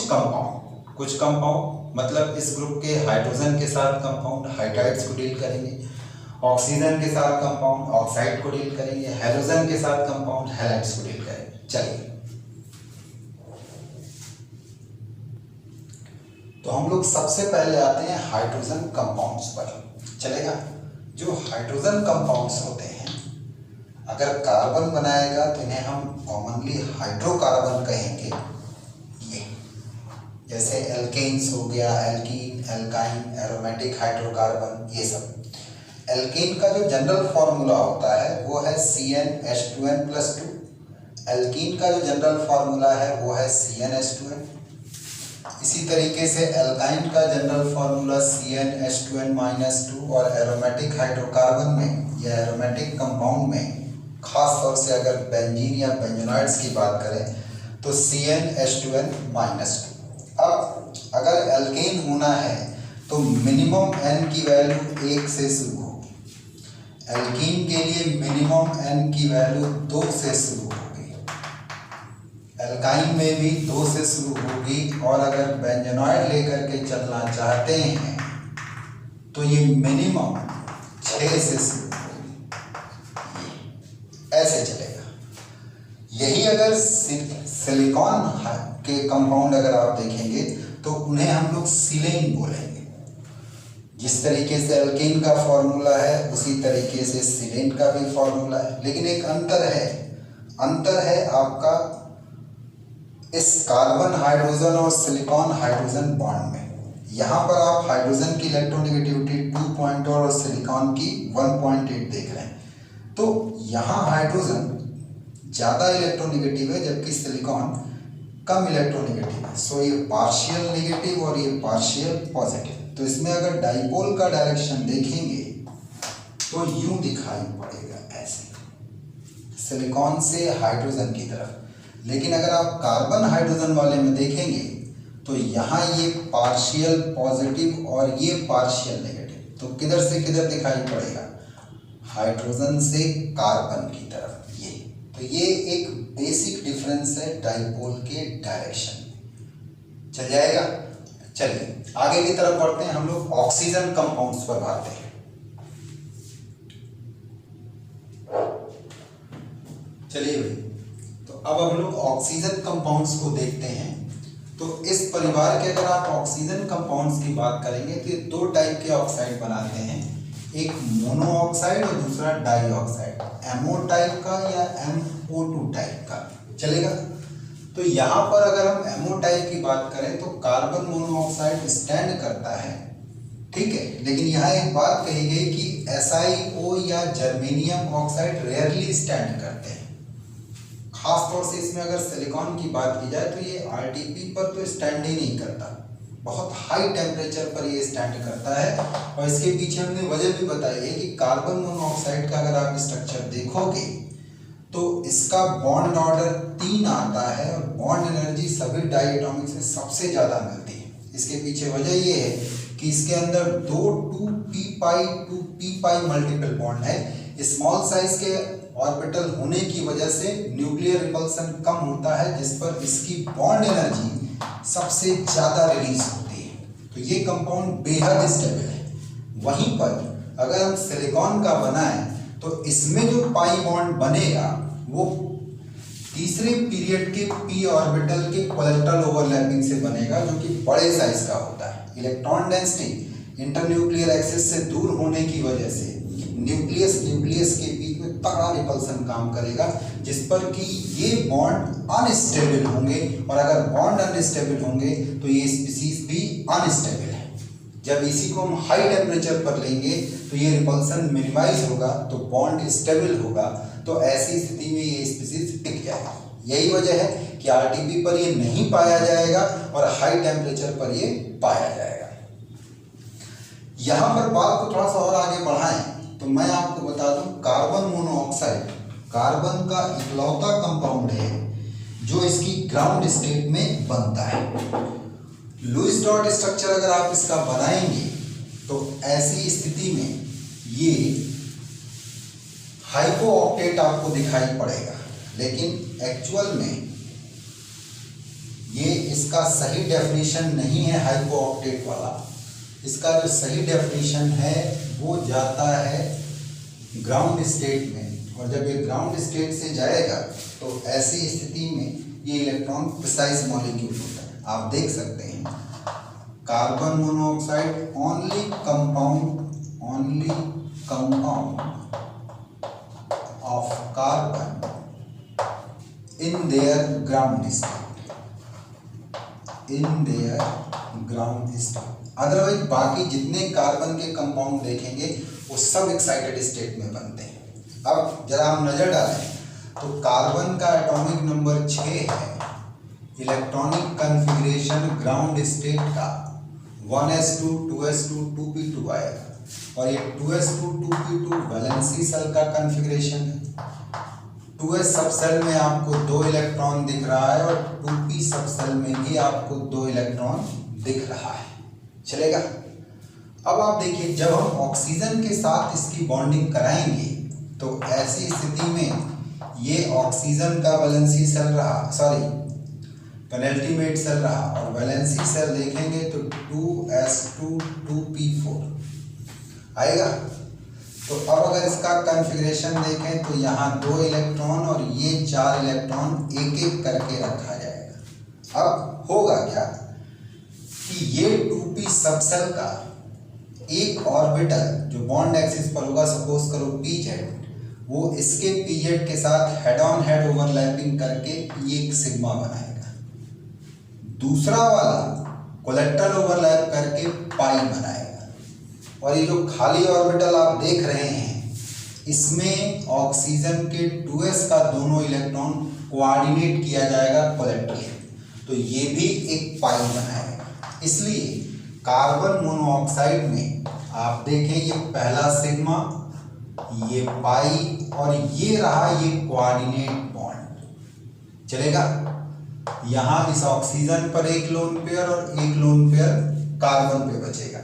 कंपाउंड मतलब इस ग्रुप के हाइड्रोजन के साथ कंपाउंड हाइड्राइड्स को डील करेंगे, ऑक्सीजन के साथ कंपाउंड ऑक्साइड को डील करेंगे, हेलोजन के साथ कंपाउंड हैलाइड्स को डील करेंगे। चलिए, तो हम लोग सबसे पहले आते हैं हाइड्रोजन कंपाउंड्स पर। चलेगा, जो हाइड्रोजन कंपाउंड्स होते हैं, अगर कार्बन बनाएगा तो इन्हें हम कॉमनली हाइड्रोकार्बन कहेंगे। ये जैसे एल्केन्स हो गया, एल्कीन, एल्काइन, एरोमेटिक हाइड्रोकार्बन, ये सब। एल्केन का जो जनरल फॉर्मूला होता है वो है CnH2n+2। एल्कीन का जो जनरल फॉर्मूला है वो है CnH2n। इसी तरीके से एल्काइन का जनरल फार्मूला CnH2n-2 और एरोमेटिक हाइड्रोकार्बन में या एरोमेटिक कंपाउंड में, खास तौर से अगर बेंजीन या बेंजोनाइड्स की बात करें तो CnH2n-2। अब अगर एल्केन होना है तो तो मिनिमम n की वैल्यू 1 से शुरू होगी। एल्कीन के लिए मिनिमम n की वैल्यू 2 से शुरू होगी। एल्काइन में भी 2 से शुरू होगी। और अगर बेंजोनॉइड लेकर के चलना चाहते हैं तो ये मिनिमम 6 से शुरू होगी। ऐसे चलेगा। यही अगर सिलिकॉन के कंपाउंड अगर आप देखेंगे तो उन्हें हम लोग सिलेन बोलेंगे। जिस तरीके से एल्केन का फॉर्मूला है उसी तरीके से सिलेन का भी फॉर्मूला है, लेकिन एक अंतर है आपका इस कार्बन हाइड्रोजन और सिलिकॉन हाइड्रोजन बॉन्ड में। यहाँ पर आप हाइड्रोजन की इलेक्ट्रोनेगेटिविटी 2.0 और सिलिकॉन की 1.8 देख रहे हैं। तो यहाँ हाइड्रोजन ज़्यादा इलेक्ट्रोनेगेटिव है जबकि सिलिकॉन कम इलेक्ट्रोनेगेटिव है। सो ये पार्शियल नेगेटिव और ये पार्शियल पॉजिटिव। तो इसमें अगर डाइपोल का डायरेक्शन देखेंगे तो यूं दिखाई पड़ेगा ऐसे सिलिकॉन से हाइड्रोजन की तरफ। लेकिन अगर आप कार्बन हाइड्रोजन वाले में देखेंगे तो यहाँ ये पार्शियल पॉजिटिव और ये पार्शियल नेगेटिव। तो किधर से किधर दिखाई पड़ेगा? हाइड्रोजन से कार्बन की तरफ। ये तो ये एक बेसिक डिफरेंस है डाइपोल के डायरेक्शन में। चल जाएगा। चलिए आगे की तरफ बढ़ते हैं। हम लोग ऑक्सीजन कंपाउंड्स पर आते हैं। चलिए भाई, तो अब हम लोग ऑक्सीजन कंपाउंड्स को देखते हैं। तो इस परिवार के अगर आप ऑक्सीजन कंपाउंड्स की बात करेंगे तो ये 2 टाइप के ऑक्साइड बनाते हैं, एक मोनो ऑक्साइड और दूसरा डाई ऑक्साइड। MO टाइप का या MO2 टाइप का चलेगा। तो यहाँ पर अगर हम MO टाइप की बात करें तो कार्बन मोनोऑक्साइड स्टैंड करता है, ठीक है। लेकिन यहाँ एक बात कही गई कि SiO या जर्मेनियम ऑक्साइड रेयरली स्टैंड करते हैं। खास तौर से इसमें अगर सिलिकॉन की बात की जाए तो ये RTP पर तो स्टैंड ही नहीं करता, बहुत हाई टेम्परेचर पर ये स्टैंड करता है। और इसके पीछे हमने वजह भी बताई है कि कार्बन मोनोऑक्साइड का अगर आप स्ट्रक्चर देखोगे तो इसका बॉन्ड ऑर्डर 3 आता है और बॉन्ड एनर्जी सभी डायटोमिक से सबसे ज़्यादा मिलती है। इसके पीछे वजह ये है कि इसके अंदर 2 2p पाई मल्टीपल बॉन्ड है। स्मॉल साइज के ऑर्बिटल होने की वजह से न्यूक्लियर रिपल्सन कम होता है, जिस पर इसकी बॉन्ड एनर्जी सबसे ज़्यादा रिलीज होती है। तो ये कंपाउंड बेहद स्टेबल है। वहीं पर अगर हम सिलिकॉन का बनाएं तो इसमें जो पाई बॉन्ड बनेगा वो तीसरे पीरियड के p ऑर्बिटल के कोलेक्टरल ओवरलैपिंग से बनेगा, जो कि बड़े साइज का होता है। इलेक्ट्रॉन डेंसिटी इंटरन्यूक्लियर एक्सिस से दूर होने की वजह से न्यूक्लियस के बीच में तगड़ा रिपल्सन काम करेगा, जिस पर कि ये बॉन्ड अनस्टेबल होंगे। और अगर बॉन्ड अनस्टेबल होंगे तो ये स्पीसीज भी अनस्टेबल है। जब इसी को हम हाई टेम्परेचर पर लेंगे तो ये रिपल्सन मिनिमाइज होगा, तो बॉन्ड स्टेबल होगा। तो ऐसी स्थिति में ये स्पीसीज टिक जाएगा। यही वजह है कि RTP पर ये नहीं पाया जाएगा और हाई टेम्परेचर पर ये पाया जाएगा। यहाँ पर बात को थोड़ा सा और आगे बढ़ाएं तो मैं आपको बता दूं, कार्बन मोनोऑक्साइड कार्बन का इकलौता कंपाउंड है जो इसकी ग्राउंड स्टेट में बनता है। लुईस डॉट स्ट्रक्चर अगर आप इसका बनाएंगे तो ऐसी स्थिति में ये हाइपो ऑक्टेट आपको दिखाई पड़ेगा, लेकिन एक्चुअल में ये इसका सही डेफिनेशन नहीं है हाइपो ऑक्टेट वाला। इसका जो सही डेफिनेशन है वो जाता है ग्राउंड स्टेट में, और जब ये ग्राउंड स्टेट से जाएगा तो ऐसी स्थिति में ये इलेक्ट्रॉन प्रिसाइज मॉलिक्यूल होता है। आप देख सकते हैं carbon monoxide only compound of carbon in their ground state, otherwise बाकी जितने कार्बन के कंपाउंड देखेंगे वो सब एक्साइटेड स्टेट में बनते हैं। अब जरा हम नजर डालें तो कार्बन का एटॉमिक नंबर 6 है। इलेक्ट्रॉनिक कॉन्फ़िगरेशन ग्राउंड स्टेट का 1s2 2s2 2p2 आएगा, और ये 2s2 2p2 वैलेंसी सेल का कॉन्फ़िगरेशन है। 2s सब सेल में आपको 2 इलेक्ट्रॉन दिख रहा है और 2p सब सेल में भी आपको 2 इलेक्ट्रॉन दिख रहा है। चलेगा। अब आप देखिए, जब हम ऑक्सीजन के साथ इसकी बॉन्डिंग कराएंगे तो ऐसी स्थिति में ये ऑक्सीजन का वैलेंसी सेल रहा, सॉरी पेनल्टीमेट सेल रहा, और वैलेंसी सेल देखेंगे तो 2s2 2p4 आएगा। तो अब अगर इसका कॉन्फ़िगरेशन देखें तो यहाँ 2 इलेक्ट्रॉन और ये 4 इलेक्ट्रॉन एक एक करके रखा जाएगा। अब होगा क्या कि ये 2p सबसेल का एक ऑर्बिटल जो बॉन्ड एक्सिस पर होगा, सपोज करो pz, वो इसके pz के साथ हेड ऑन हेड ओवरलैपिंग करके ये एक सिग्मा बनाएगा। दूसरा वाला कोलेक्टर ओवरलैप करके पाई बनाएगा। और ये जो खाली ऑर्बिटल आप देख रहे हैं, इसमें ऑक्सीजन के 2s का दोनों इलेक्ट्रॉन कोऑर्डिनेट किया जाएगा कोलेक्टर से, तो ये भी एक पाई बनाएगा। इसलिए कार्बन मोनोऑक्साइड में आप देखें ये पहला सिग्मा, ये पाई, और ये रहा ये कोऑर्डिनेट बॉन्ड चलेगा। यहाँ इस ऑक्सीजन पर एक लोन पेयर और एक लोन पेयर कार्बन पे बचेगा।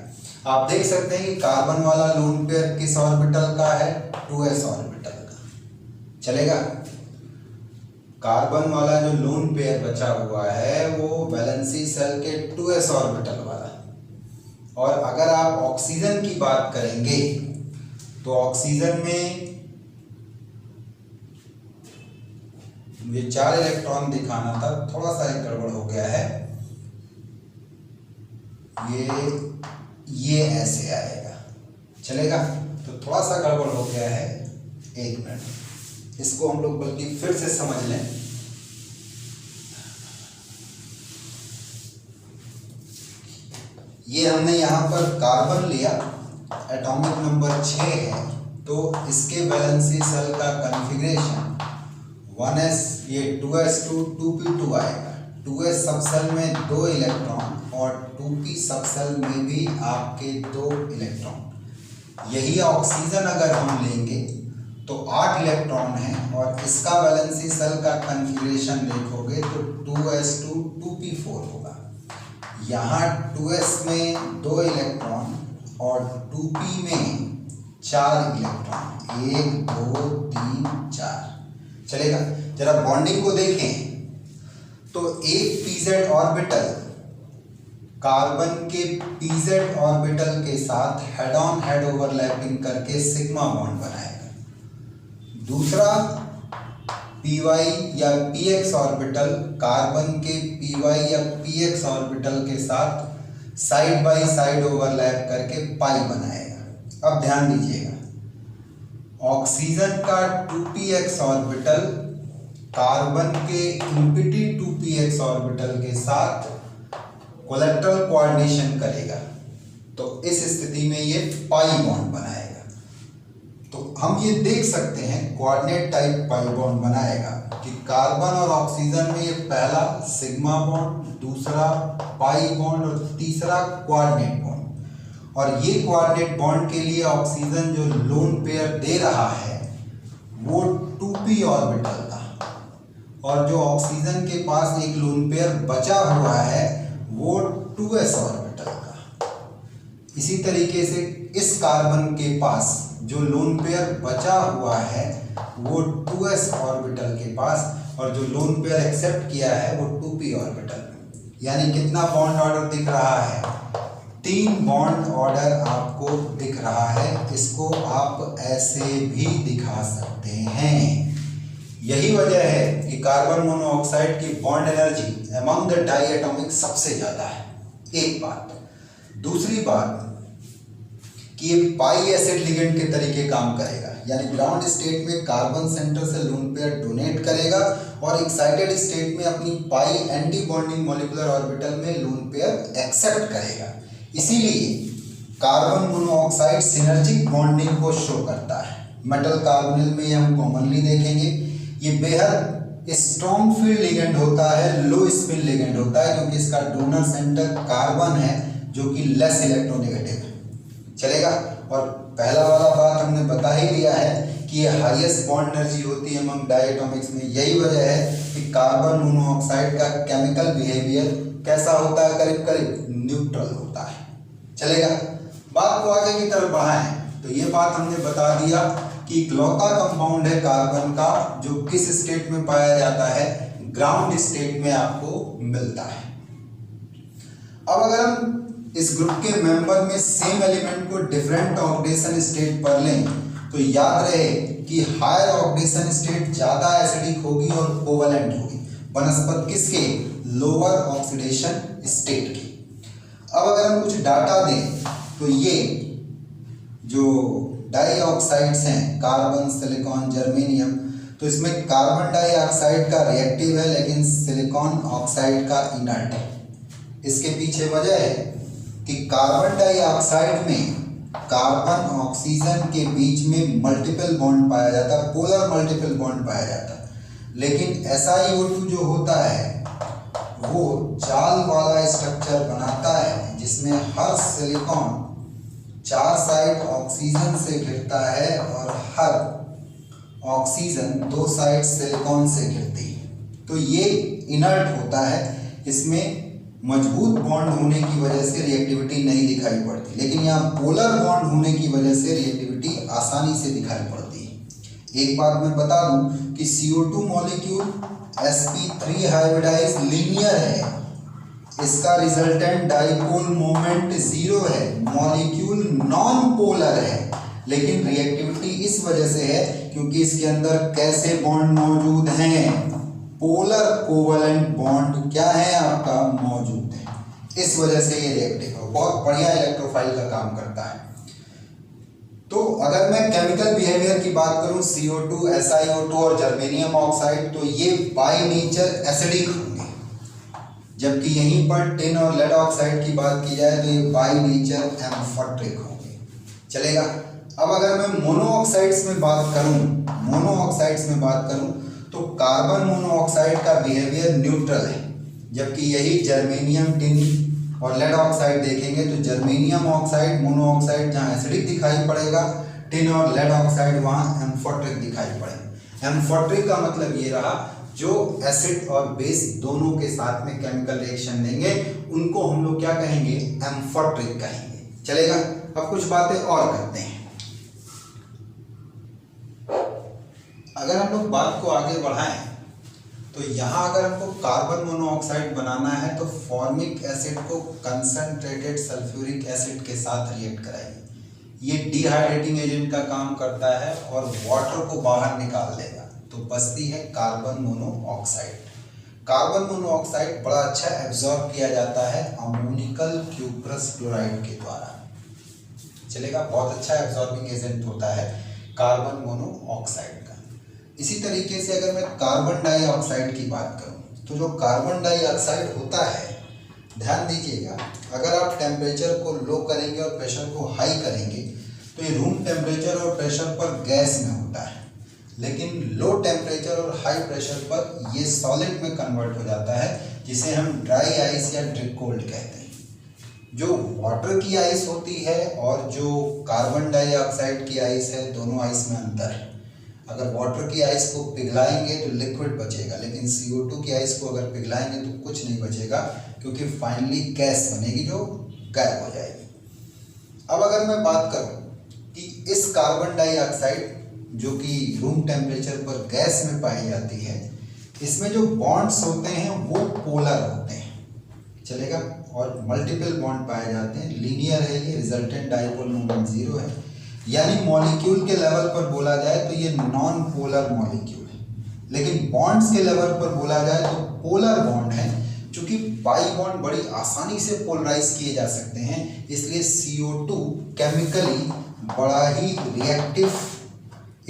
आप देख सकते हैं कि कार्बन वाला लोन पेयर किस ऑर्बिटल का है, 2s ऑर्बिटल का चलेगा। कार्बन वाला जो लोन पेयर बचा हुआ है वो वैलेंसी सेल के 2s ऑर्बिटल वाला। और अगर आप ऑक्सीजन की बात करेंगे तो ऑक्सीजन में मुझे 4 इलेक्ट्रॉन दिखाना था, थोड़ा सा एक गड़बड़ हो गया है। ये ऐसे आएगा चलेगा, तो थोड़ा सा गड़बड़ हो गया है, एक मिनट, इसको हम लोग बल्कि फिर से समझ लें। ये हमने यहाँ पर कार्बन लिया, एटॉमिक नंबर 6 है, तो इसके वैलेंसी सेल का कॉन्फ़िगरेशन 1s, ये 2s2 2p2 आएगा। 2s सबसेल में 2 इलेक्ट्रॉन और 2p सबसेल में भी आपके 2 इलेक्ट्रॉन। यही ऑक्सीजन अगर हम लेंगे तो 8 इलेक्ट्रॉन हैं, और इसका वैलेंसी सेल का कॉन्फ़िगरेशन देखोगे तो 2s2 2p4 होगा। यहाँ 2s में 2 इलेक्ट्रॉन और 2p में 4 इलेक्ट्रॉन, 1 2 3 4 चलेगा। जरा बॉन्डिंग को देखें तो एक pz ऑर्बिटल कार्बन के pz ऑर्बिटल के साथ हेड ऑन हेड ओवरलैपिंग करके सिग्मा बॉन्ड बनाएगा। दूसरा py या px ऑर्बिटल कार्बन के py या px ऑर्बिटल के साथ साइड बाय साइड ओवरलैप करके पाई बनाएगा। अब ध्यान दीजिएगा, ऑक्सीजन का 2px ऑर्बिटल कार्बन के इम्पिटी 2px ऑर्बिटल के साथ कोलेक्टरल कोऑर्डिनेशन करेगा, तो इस स्थिति में ये पाई बॉन्ड बनाएगा। तो हम ये देख सकते हैं कोऑर्डिनेट टाइप पाई बॉन्ड बनाएगा कि कार्बन और ऑक्सीजन में ये पहला सिग्मा बॉन्ड, दूसरा पाई बॉन्ड और तीसरा कोऑर्डिनेट बॉन्ड। और ये कोऑर्डिनेट बॉन्ड के लिए ऑक्सीजन जो लोन पेयर दे रहा है वो 2p ऑर्बिटल का, और जो ऑक्सीजन के पास एक लोन पेयर बचा हुआ है वो 2s ऑर्बिटल का। इसी तरीके से इस कार्बन के पास जो लोन पेयर बचा हुआ है वो 2s ऑर्बिटल के पास, और जो लोन पेयर एक्सेप्ट किया है वो 2p ऑर्बिटल। यानी कितना बॉन्ड ऑर्डर दिख रहा है, 3 बॉन्ड ऑर्डर आपको दिख रहा है। इसको आप ऐसे भी दिखा सकते हैं। यही वजह है कि कार्बन मोनोऑक्साइड की bond energy among the diatomic सबसे ज़्यादा है, एक बात। दूसरी बात कि ये पाई एसिड लिगेंड के तरीके काम करेगा, यानी ग्राउंड स्टेट में कार्बन सेंटर से लोन पेयर डोनेट करेगा और एक्साइटेड स्टेट में अपनी पाई एंटी बॉन्डिंग मॉलिक्यूलर ऑर्बिटल में लोन पेयर एक्सेप्ट करेगा। इसीलिए कार्बन मोनोऑक्साइड सिनर्जिक बॉन्डिंग को शो करता है। मेटल कार्बोनिल में ये हम कॉमनली देखेंगे। ये बेहद स्ट्रॉन्ग फील्ड लिगेंड होता है, लो स्पिन लिगेंड होता है, क्योंकि इसका डोनर सेंटर कार्बन है जो कि लेस इलेक्ट्रोनेगेटिव है, चलेगा। और पहला वाला बात हमने बता ही दिया है कि ये हाईएस्ट बॉन्ड एनर्जी होती है अमंग डायटोमिक्स में। यही वजह है कि कार्बन मोनोऑक्साइड का केमिकल बिहेवियर कैसा होता है, करीब करीब न्यूट्रल होता है, चलेगा। बात को आगे की तरफ बढ़ाएं तो ये बात हमने बता दिया कि इकलौता कंपाउंड है कार्बन का जो किस स्टेट में पाया जाता है, ग्राउंड स्टेट में आपको मिलता है। अब अगर हम इस ग्रुप के मेंबर में सेम एलिमेंट को डिफरेंट ऑक्सीडेशन स्टेट पर लें तो याद रहे कि हायर ऑक्सीडेशन स्टेट ज्यादा एसिडिक होगी और कोवलेंट होगी बनस्पत किसके, लोअर ऑक्सीडेशन स्टेट की। अब अगर हम कुछ डाटा दें तो ये जो डाइऑक्साइड्स हैं कार्बन, सिलिकॉन, जर्मेनियम, तो इसमें कार्बन डाइऑक्साइड का रिएक्टिव है लेकिन सिलिकॉन ऑक्साइड का इनर्ट है। इसके पीछे वजह है कि कार्बन डाइऑक्साइड में कार्बन ऑक्सीजन के बीच में मल्टीपल बॉन्ड पाया जाता है, पोलर मल्टीपल बॉन्ड पाया जाता है, लेकिन SiO2 जो होता है वो जाल वाला स्ट्रक्चर बनाता है जिसमें हर सिलिकॉन 4 साइड ऑक्सीजन से घिरता है और हर ऑक्सीजन 2 साइड सिलिकॉन से घिरती है। तो ये इनर्ट होता है, इसमें मजबूत बॉन्ड होने की वजह से रिएक्टिविटी नहीं दिखाई पड़ती, लेकिन यहाँ पोलर बॉन्ड होने की वजह से रिएक्टिविटी आसानी से दिखाई पड़ती है। एक बात मैं बता दूं कि CO2 molecule sp3 hybridise linear है, इसका रिजल्टेंट डाइपोल मोमेंट 0 है, मॉलिक्यूल नॉन पोलर है, लेकिन रिएक्टिविटी इस वजह से है क्योंकि इसके अंदर कैसे बॉन्ड मौजूद हैं, पोलर कोवलेंट बॉन्ड क्या है आपका मौजूद है, इस वजह से ये रिएक्टिव है, बहुत बढ़िया इलेक्ट्रोफाइल का काम करता है। तो अगर मैं केमिकल बिहेवियर की बात करूं CO2, SiO2 और जर्मेनियम ऑक्साइड, तो ये बाय नेचर एसिडिक होंगे, जबकि यहीं पर टिन और लेड ऑक्साइड की बात की जाए तो ये बाय नेचर एम्फोटेरिक होंगे। चलेगा। अब अगर मैं मोनोऑक्साइड्स में बात करूं तो कार्बन मोनोऑक्साइड का बिहेवियर न्यूट्रल है, जबकि यही जर्मेनियम, टिन और लेड ऑक्साइड देखेंगे तो जर्मेनियम ऑक्साइड मोनोऑक्साइड जहाँ एसिडिक दिखाई पड़ेगा, टिन और लेड ऑक्साइड वहाँ एम्फोटेरिक दिखाई पड़ेगा। एम्फोटेरिक का मतलब ये रहा जो एसिड और बेस दोनों के साथ में केमिकल रिएक्शन देंगे उनको हम लोग क्या कहेंगे, एम्फोटेरिक कहेंगे। चलेगा। अब कुछ बातें और करते हैं। अगर हम लोग बात को आगे बढ़ाएं तो यहाँ अगर हमको कार्बन मोनोऑक्साइड बनाना है तो फॉर्मिक एसिड को कंसंट्रेटेड सल्फ्यूरिक एसिड के साथ रिएक्ट कराइए। ये डिहाइड्रेटिंग एजेंट का काम करता है और वाटर को बाहर निकाल देगा, तो बचती है कार्बन मोनोऑक्साइड। कार्बन मोनोऑक्साइड बड़ा अच्छा एब्जॉर्ब किया जाता है अमोनिकल क्यूप्रस क्लोराइड के द्वारा। चलेगा। बहुत अच्छा एब्जॉर्बिंग एजेंट होता है कार्बन मोनोऑक्साइड का। इसी तरीके से अगर मैं कार्बन डाइऑक्साइड की बात करूं तो जो कार्बन डाइऑक्साइड होता है, ध्यान दीजिएगा, अगर आप टेम्परेचर को लो करेंगे और प्रेशर को हाई करेंगे तो ये रूम टेम्परेचर और प्रेशर पर गैस में होता है, लेकिन लो टेम्परेचर और हाई प्रेशर पर ये सॉलिड में कन्वर्ट हो जाता है, जिसे हम ड्राई आइस या ड्रिप कोल्ड कहते हैं। जो वाटर की आइस होती है और जो कार्बन डाइऑक्साइड की आइस है, दोनों आइस में अंतर है। अगर वाटर की आइस को पिघलाएंगे तो लिक्विड बचेगा, लेकिन CO2 की आइस को अगर पिघलाएंगे तो कुछ नहीं बचेगा, क्योंकि फाइनली गैस बनेगी जो गायब हो जाएगी। अब अगर मैं बात करूं कि इस कार्बन डाइऑक्साइड जो कि रूम टेम्परेचर पर गैस में पाई जाती है, इसमें जो बॉन्ड्स होते हैं वो पोलर होते हैं। चलेगा। और मल्टीपल बॉन्ड पाए जाते हैं, लीनियर है ये, रिजल्टेंट डाइपोल मोमेंट 0 है, यानी मॉलिक्यूल के लेवल पर बोला जाए तो ये नॉन पोलर मॉलिक्यूल है, लेकिन बॉन्ड्स के लेवल पर बोला जाए तो पोलर बॉन्ड है। चूंकि पाई बॉन्ड बड़ी आसानी से पोलराइज किए जा सकते हैं, इसलिए CO2 केमिकली बड़ा ही रिएक्टिव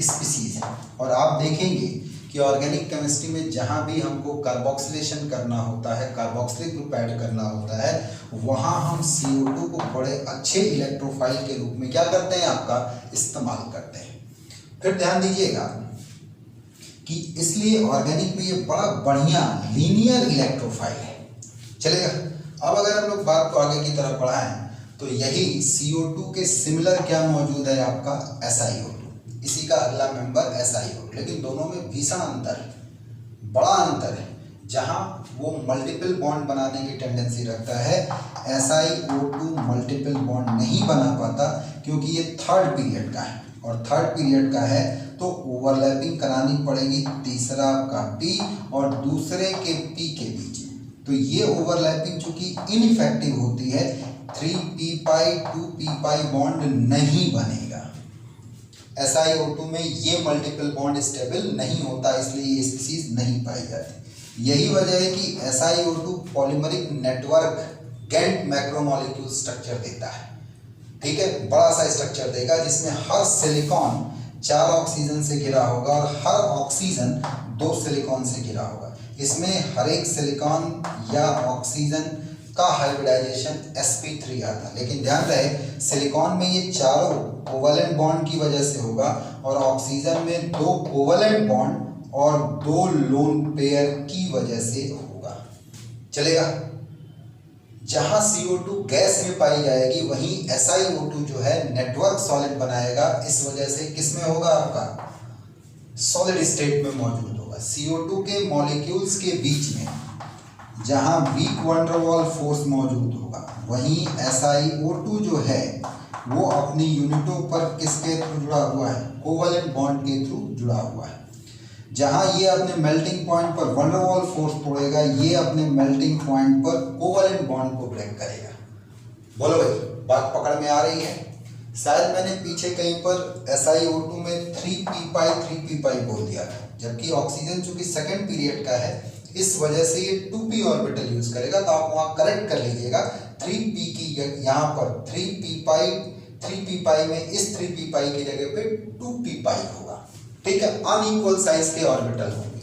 स्पीसीज है। और आप देखेंगे कि ऑर्गेनिक केमिस्ट्री में जहाँ भी हमको कार्बोक्सिलेशन करना होता है, कार्बोक्सिलिक ग्रुप ऐड करना होता है, वहाँ हम CO2 को बड़े अच्छे इलेक्ट्रोफाइल के रूप में क्या करते हैं, आपका इस्तेमाल करते हैं। फिर ध्यान दीजिएगा कि इसलिए ऑर्गेनिक में ये बड़ा बढ़िया लीनियर इलेक्ट्रोफाइल है। चलेगा। अब अगर हम लोग बात को आगे की तरफ बढ़ाएं तो यही CO2 के सिमिलर क्या मौजूद है, आपका SiO2, इसी का अगला मेंबर SiO2, लेकिन दोनों में भीषण अंतर है, बड़ा अंतर है। जहां वो मल्टीपल बॉन्ड बनाने की टेंडेंसी रखता है, SiO2 मल्टीपल बॉन्ड नहीं बना पाता क्योंकि ये थर्ड पीरियड का है, और थर्ड पीरियड का है तो ओवरलैपिंग करानी पड़ेगी तीसरा आपका P और दूसरे के P के बीच में। तो ये ओवरलैपिंग चूंकि इनइफेक्टिव होती है, 3p पाई 2p पाई बॉन्ड नहीं बनेगा। SiO2 में ये मल्टीपल बॉन्ड स्टेबल नहीं होता, इसलिए ये स्पीसीज नहीं पाई जाती। यही वजह है कि SiO2 polymeric network giant macromolecule structure देता है, ठीक है, बड़ा सा स्ट्रक्चर देगा जिसमें हर सिलिकॉन 4 ऑक्सीजन से घिरा होगा और हर ऑक्सीजन 2 सिलिकॉन से घिरा होगा। इसमें हर एक सिलिकॉन या ऑक्सीजन का हाइब्रिडाइजेशन sp3 आता है, लेकिन ध्यान रहे सिलिकॉन में ये चारों कोवलेंट बॉन्ड की वजह से होगा और ऑक्सीजन में 2 कोवलेंट बॉन्ड और 2 लोन पेयर की वजह से होगा। चलेगा। जहां CO2 गैस में पाई जाएगी वहीं SiO2 जो है नेटवर्क सॉलिड बनाएगा। इस वजह से किसमें होगा, आपका सॉलिड स्टेट में मौजूद होगा। CO2 के मॉलिक्यूल्स के बीच में जहां weak van der Waals force मौजूद होगा वहीं SiO2 जो है वो अपनी यूनिटों पर किसके थ्रू जुड़ा हुआ है, कोवलेंट बॉन्ड के थ्रू जुड़ा हुआ है। जहां ये अपने मेल्टिंग पॉइंट पर वैन डर वाल्स फोर्स छोड़ेगा, ये अपने मेल्टिंग पॉइंट पर कोवलेंट बॉन्ड को ब्रेक करेगा। बोलो भाई, बात पकड़ में आ रही है? शायद मैंने पीछे कहीं पर SiO2 में 3p पाई 3p पाई बोल दिया था, जबकि ऑक्सीजन चूंकि सेकंड पीरियड का है इस वजह से ये 2p ऑर्बिटल यूज करेगा। तो आप वहां करेक्ट कर लीजिएगा, 3p की यहाँ पर 3p पाई में इस 3p पाई की जगह पे 2p पाई होगा, ठीक है। अनइक्वल साइज के ऑर्बिटल होंगे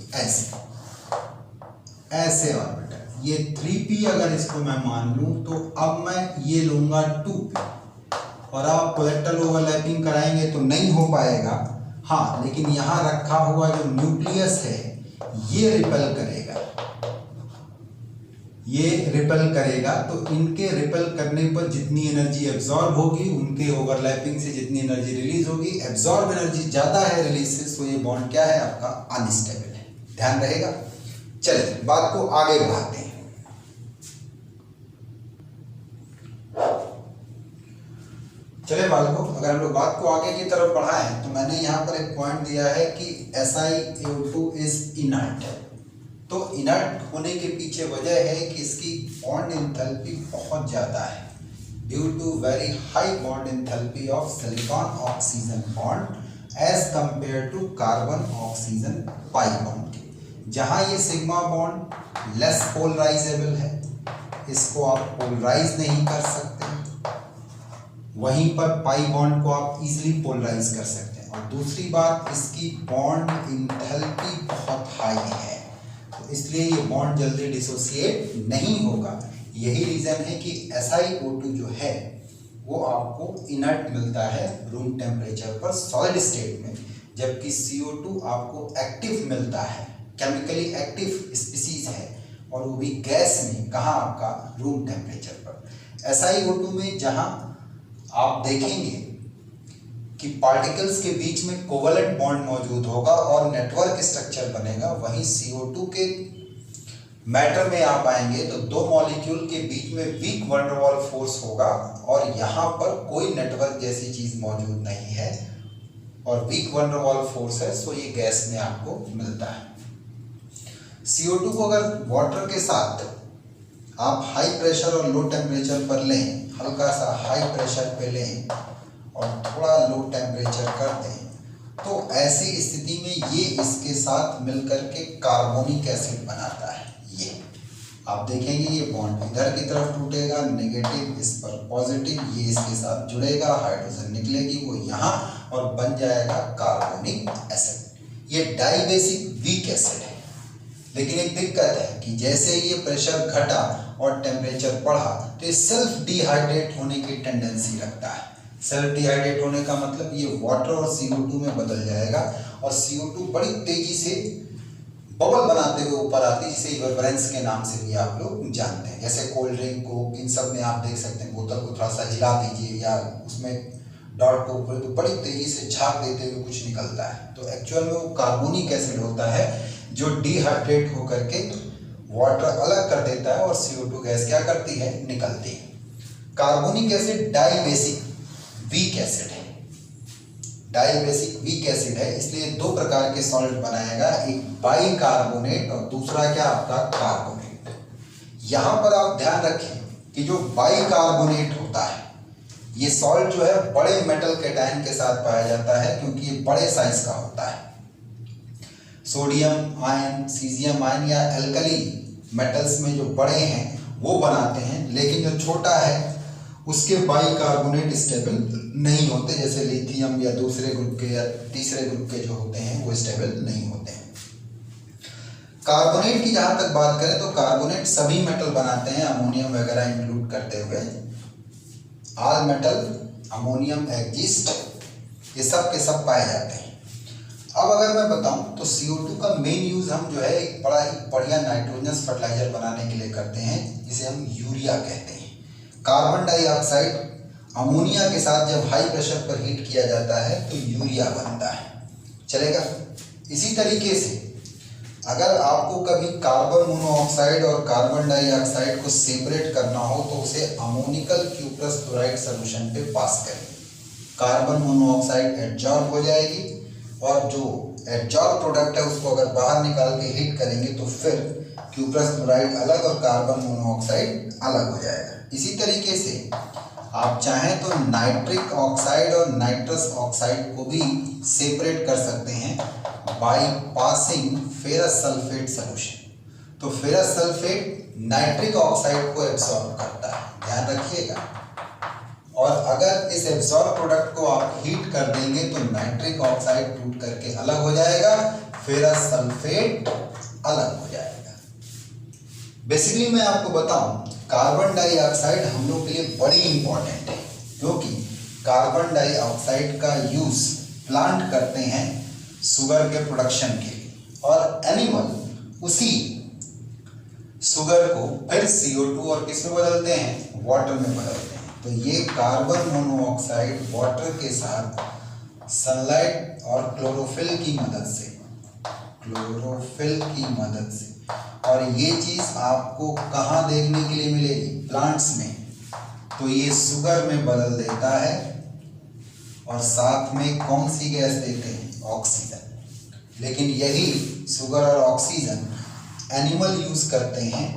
ऐसे ऑर्बिटल। ये 3p अगर इसको मैं मान लूं तो अब मैं ये लूंगा 2p, और आप कोलेक्टल ओवरलैपिंग कराएंगे तो नहीं हो पाएगा। हाँ, लेकिन यहाँ रखा हुआ जो न्यूक्लियस है ये रिपेल करेगा, ये रिपेल करेगा। तो इनके रिपेल करने पर जितनी एनर्जी एब्जॉर्ब होगी, उनके ओवरलैपिंग से जितनी एनर्जी रिलीज होगी, एब्जॉर्ब एनर्जी ज्यादा है रिलीज से, तो ये बॉन्ड क्या है आपका, अनस्टेबल है। ध्यान रहेगा। चलिए बात को आगे बढ़ाते हैं। चले बालकों, अगर हम लोग बात को आगे की तरफ बढ़ाएं तो मैंने यहाँ पर एक पॉइंट दिया है कि SiO2 इज इनर्ट। तो इनर्ट होने के पीछे वजह है कि इसकी बॉन्ड एंथैल्पी बहुत ज़्यादा है, due to very high bond enthalpy of silicon oxygen bond as compare to carbon oxygen pi bond के। जहाँ ये सिग्मा बॉन्ड लेस पोलराइजेबल है, इसको आप पोलराइज नहीं कर सकते, वहीं पर पाई बॉन्ड को आप इजीली पोलराइज कर सकते हैं। और दूसरी बात, इसकी बॉन्ड एंथैल्पी बहुत हाई है, तो इसलिए ये बॉन्ड जल्दी डिसोसिएट नहीं होगा। यही रीज़न है कि SiO2 जो है वो आपको इनर्ट मिलता है रूम टेम्परेचर पर सॉलिड स्टेट में, जबकि CO2 आपको एक्टिव मिलता है, केमिकली एक्टिव स्पीसीज है, और वो भी गैस में। कहाँ, आपका रूम टेम्परेचर पर। SiO2 में जहाँ आप देखेंगे कि पार्टिकल्स के बीच में कोवलेंट बॉन्ड मौजूद होगा और नेटवर्क स्ट्रक्चर बनेगा, वहीं CO2 के मैटर में आप आएंगे तो 2 मॉलिक्यूल के बीच में weak van der Waals force होगा और यहाँ पर कोई नेटवर्क जैसी चीज मौजूद नहीं है, और weak van der Waals force है, सो ये गैस में आपको मिलता है। CO2 को अगर वाटर के साथ आप हाई प्रेशर और लो टेम्परेचर पर लें, हल्का सा हाई प्रेशर पे लें और थोड़ा लो टेम्परेचर कर दें, तो ऐसी स्थिति में ये इसके साथ मिलकर के कार्बोनिक एसिड बनाता है। ये आप देखेंगे ये बॉन्ड इधर की तरफ टूटेगा, नेगेटिव इस पर पॉजिटिव, ये इसके साथ जुड़ेगा, हाइड्रोजन निकलेगी वो यहाँ और बन जाएगा कार्बोनिक एसिड। ये डाइबेसिक वीक एसिड है। लेकिन एक दिक्कत है कि जैसे ये प्रेशर घटा और टेम्परेचर बढ़ा तो ये सेल्फ डिहाइड्रेट होने की टेंडेंसी रखता है। सेल्फ डिहाइड्रेट होने का मतलब ये वाटर और CO2 में बदल जाएगा, और CO2 बड़ी तेजी से बबल बनाते हुए ऊपर आती है, जिसे इवेपोरेंस के नाम से भी आप लोग जानते हैं। जैसे कोल्ड ड्रिंक, कोक, इन सब में आप देख सकते हैं, बोतल को थोड़ा सा हिला दीजिए या उसमें डॉट को ऊपर, तो बड़ी तेजी से झाग देते हुए कुछ निकलता है। तो एक्चुअल में वो कार्बोनिक एसिड होता है जो डिहाइड्रेट होकर के वाटर अलग कर देता है और CO2 गैस क्या करती है, निकलती है। Carbonic acid dibasic weak acid है, डाइबेसिक वीक एसिड है, इसलिए दो प्रकार के सॉल्ट बनाएगा, एक बाइकार्बोनेट और दूसरा क्या आपका कार्बोनेट। यहां पर आप ध्यान रखें कि जो बाइकार्बोनेट होता है ये सॉल्ट जो है बड़े मेटल कैटायन के साथ पाया जाता है, क्योंकि ये बड़े साइज का होता है। सोडियम आयन, सीजियम आयन या एल्कली मेटल्स में जो बड़े हैं वो बनाते हैं, लेकिन जो छोटा है उसके बाइकार्बोनेट स्टेबल नहीं होते, जैसे लिथियम या दूसरे ग्रुप के या तीसरे ग्रुप के जो होते हैं वो स्टेबल नहीं होते हैं। कार्बोनेट की जहां तक बात करें तो कार्बोनेट सभी मेटल बनाते हैं, अमोनियम वगैरह इंक्लूड करते हुए। ऑल मेटल अमोनियम एग्जिस्ट, ये सब के सब पाए जाते हैं। अब अगर मैं बताऊं तो CO2 का मेन यूज हम जो है एक बड़ा ही बढ़िया नाइट्रोजनस फर्टिलाइजर बनाने के लिए करते हैं, जिसे हम यूरिया कहते हैं। कार्बन डाइऑक्साइड अमोनिया के साथ जब हाई प्रेशर पर हीट किया जाता है तो यूरिया बनता है, चलेगा। इसी तरीके से अगर आपको कभी कार्बन मोनोऑक्साइड और कार्बन डाइऑक्साइड को सेपरेट करना हो तो उसे अमोनिकल क्यूप्रस क्लोराइड सॉल्यूशन पे पास करें, कार्बन मोनोऑक्साइड एब्जॉर्ब हो जाएगी और जो एब्जॉर्ब प्रोडक्ट है उसको अगर बाहर निकाल के हीट करेंगे तो फिर क्यूप्रस क्लोराइड अलग और कार्बन मोनोऑक्साइड अलग हो जाएगा। इसी तरीके से आप चाहें तो नाइट्रिक ऑक्साइड और नाइट्रस ऑक्साइड को भी सेपरेट कर सकते हैं by passing ferrous sulphate solution. तो फेरस सल्फेट नाइट्रिक ऑक्साइड को एब्सॉर्ब करता है, ध्यान रखिएगा। और अगर इस एब्सॉर्ब प्रोडक्ट को आप हीट कर देंगे तो नाइट्रिक ऑक्साइड टूट करके अलग हो जाएगा, फेरस सल्फेट अलग हो जाएगा। बेसिकली मैं आपको बताऊं, कार्बन डाइऑक्साइड हम लोग के लिए बड़ी इंपॉर्टेंट है, क्योंकि कार्बन डाइऑक्साइड का यूज प्लांट करते हैं शुगर के प्रोडक्शन के लिए, और एनिमल उसी शुगर को फिर CO2 और किस में बदलते हैं, वाटर में बदलते हैं। तो ये कार्बन मोनोऑक्साइड वाटर के साथ सनलाइट और क्लोरोफिल की मदद से, और ये चीज आपको कहाँ देखने के लिए मिलेगी, प्लांट्स में। तो ये शुगर में बदल देता है और साथ में कौन सी गैस देते हैं, ऑक्सीजन। लेकिन यही शुगर और ऑक्सीजन एनिमल यूज करते हैं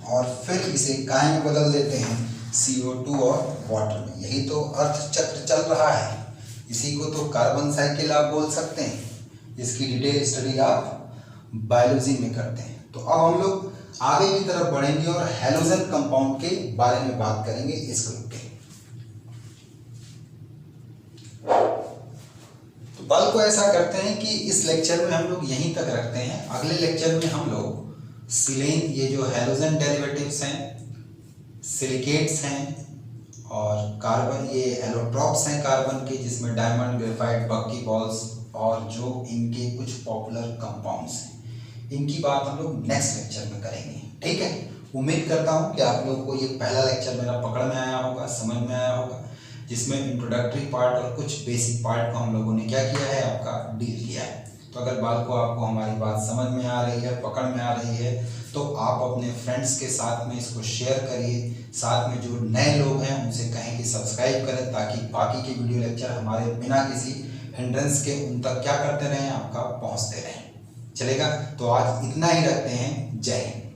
और फिर इसे काहे में बदल देते हैं, CO2 और वाटर में। यही तो अर्थ चक्र चल रहा है, इसी को तो कार्बन साइकिल आप बोल सकते हैं। इसकी डिटेल स्टडी आप बायोलॉजी में करते हैं। तो अब हम लोग आगे की तरफ बढ़ेंगे और हैलोजन कंपाउंड के बारे में बात करेंगे इस ग्रुप के। तो बल को ऐसा करते हैं कि इस लेक्चर में हम लोग यहीं तक रखते हैं। अगले लेक्चर में हम लोग सिलेन, ये जो हैलोजन डेरिवेटिव्स हैं, सिलिकेट्स हैं और कार्बन, ये एलोट्रॉप्स हैं कार्बन के, जिसमें डायमंड, ग्रेफाइट, बकीबॉल्स और जो इनके कुछ पॉपुलर कंपाउंड्स हैं, इनकी बात हम लोग नेक्स्ट लेक्चर में करेंगे। ठीक है, उम्मीद करता हूँ कि आप लोगों को ये पहला लेक्चर मेरा पकड़ में आया होगा, समझ में आया होगा, जिसमें इंट्रोडक्टरी पार्ट और कुछ बेसिक पार्ट को हम लोगों ने क्या किया है, आपका डील किया है। तो अगर बात को आपको हमारी बात समझ में आ रही है, पकड़ में आ रही है, तो आप अपने फ्रेंड्स के साथ में इसको शेयर करिए। साथ में जो नए लोग हैं उनसे कहें कि सब्सक्राइब करें, ताकि बाकी के वीडियो लेक्चर हमारे बिना किसी हिंड्रेंस के उन तक क्या करते रहें, आपका पहुंचते रहें। चलेगा, तो आज इतना ही रखते हैं। जय हिंद।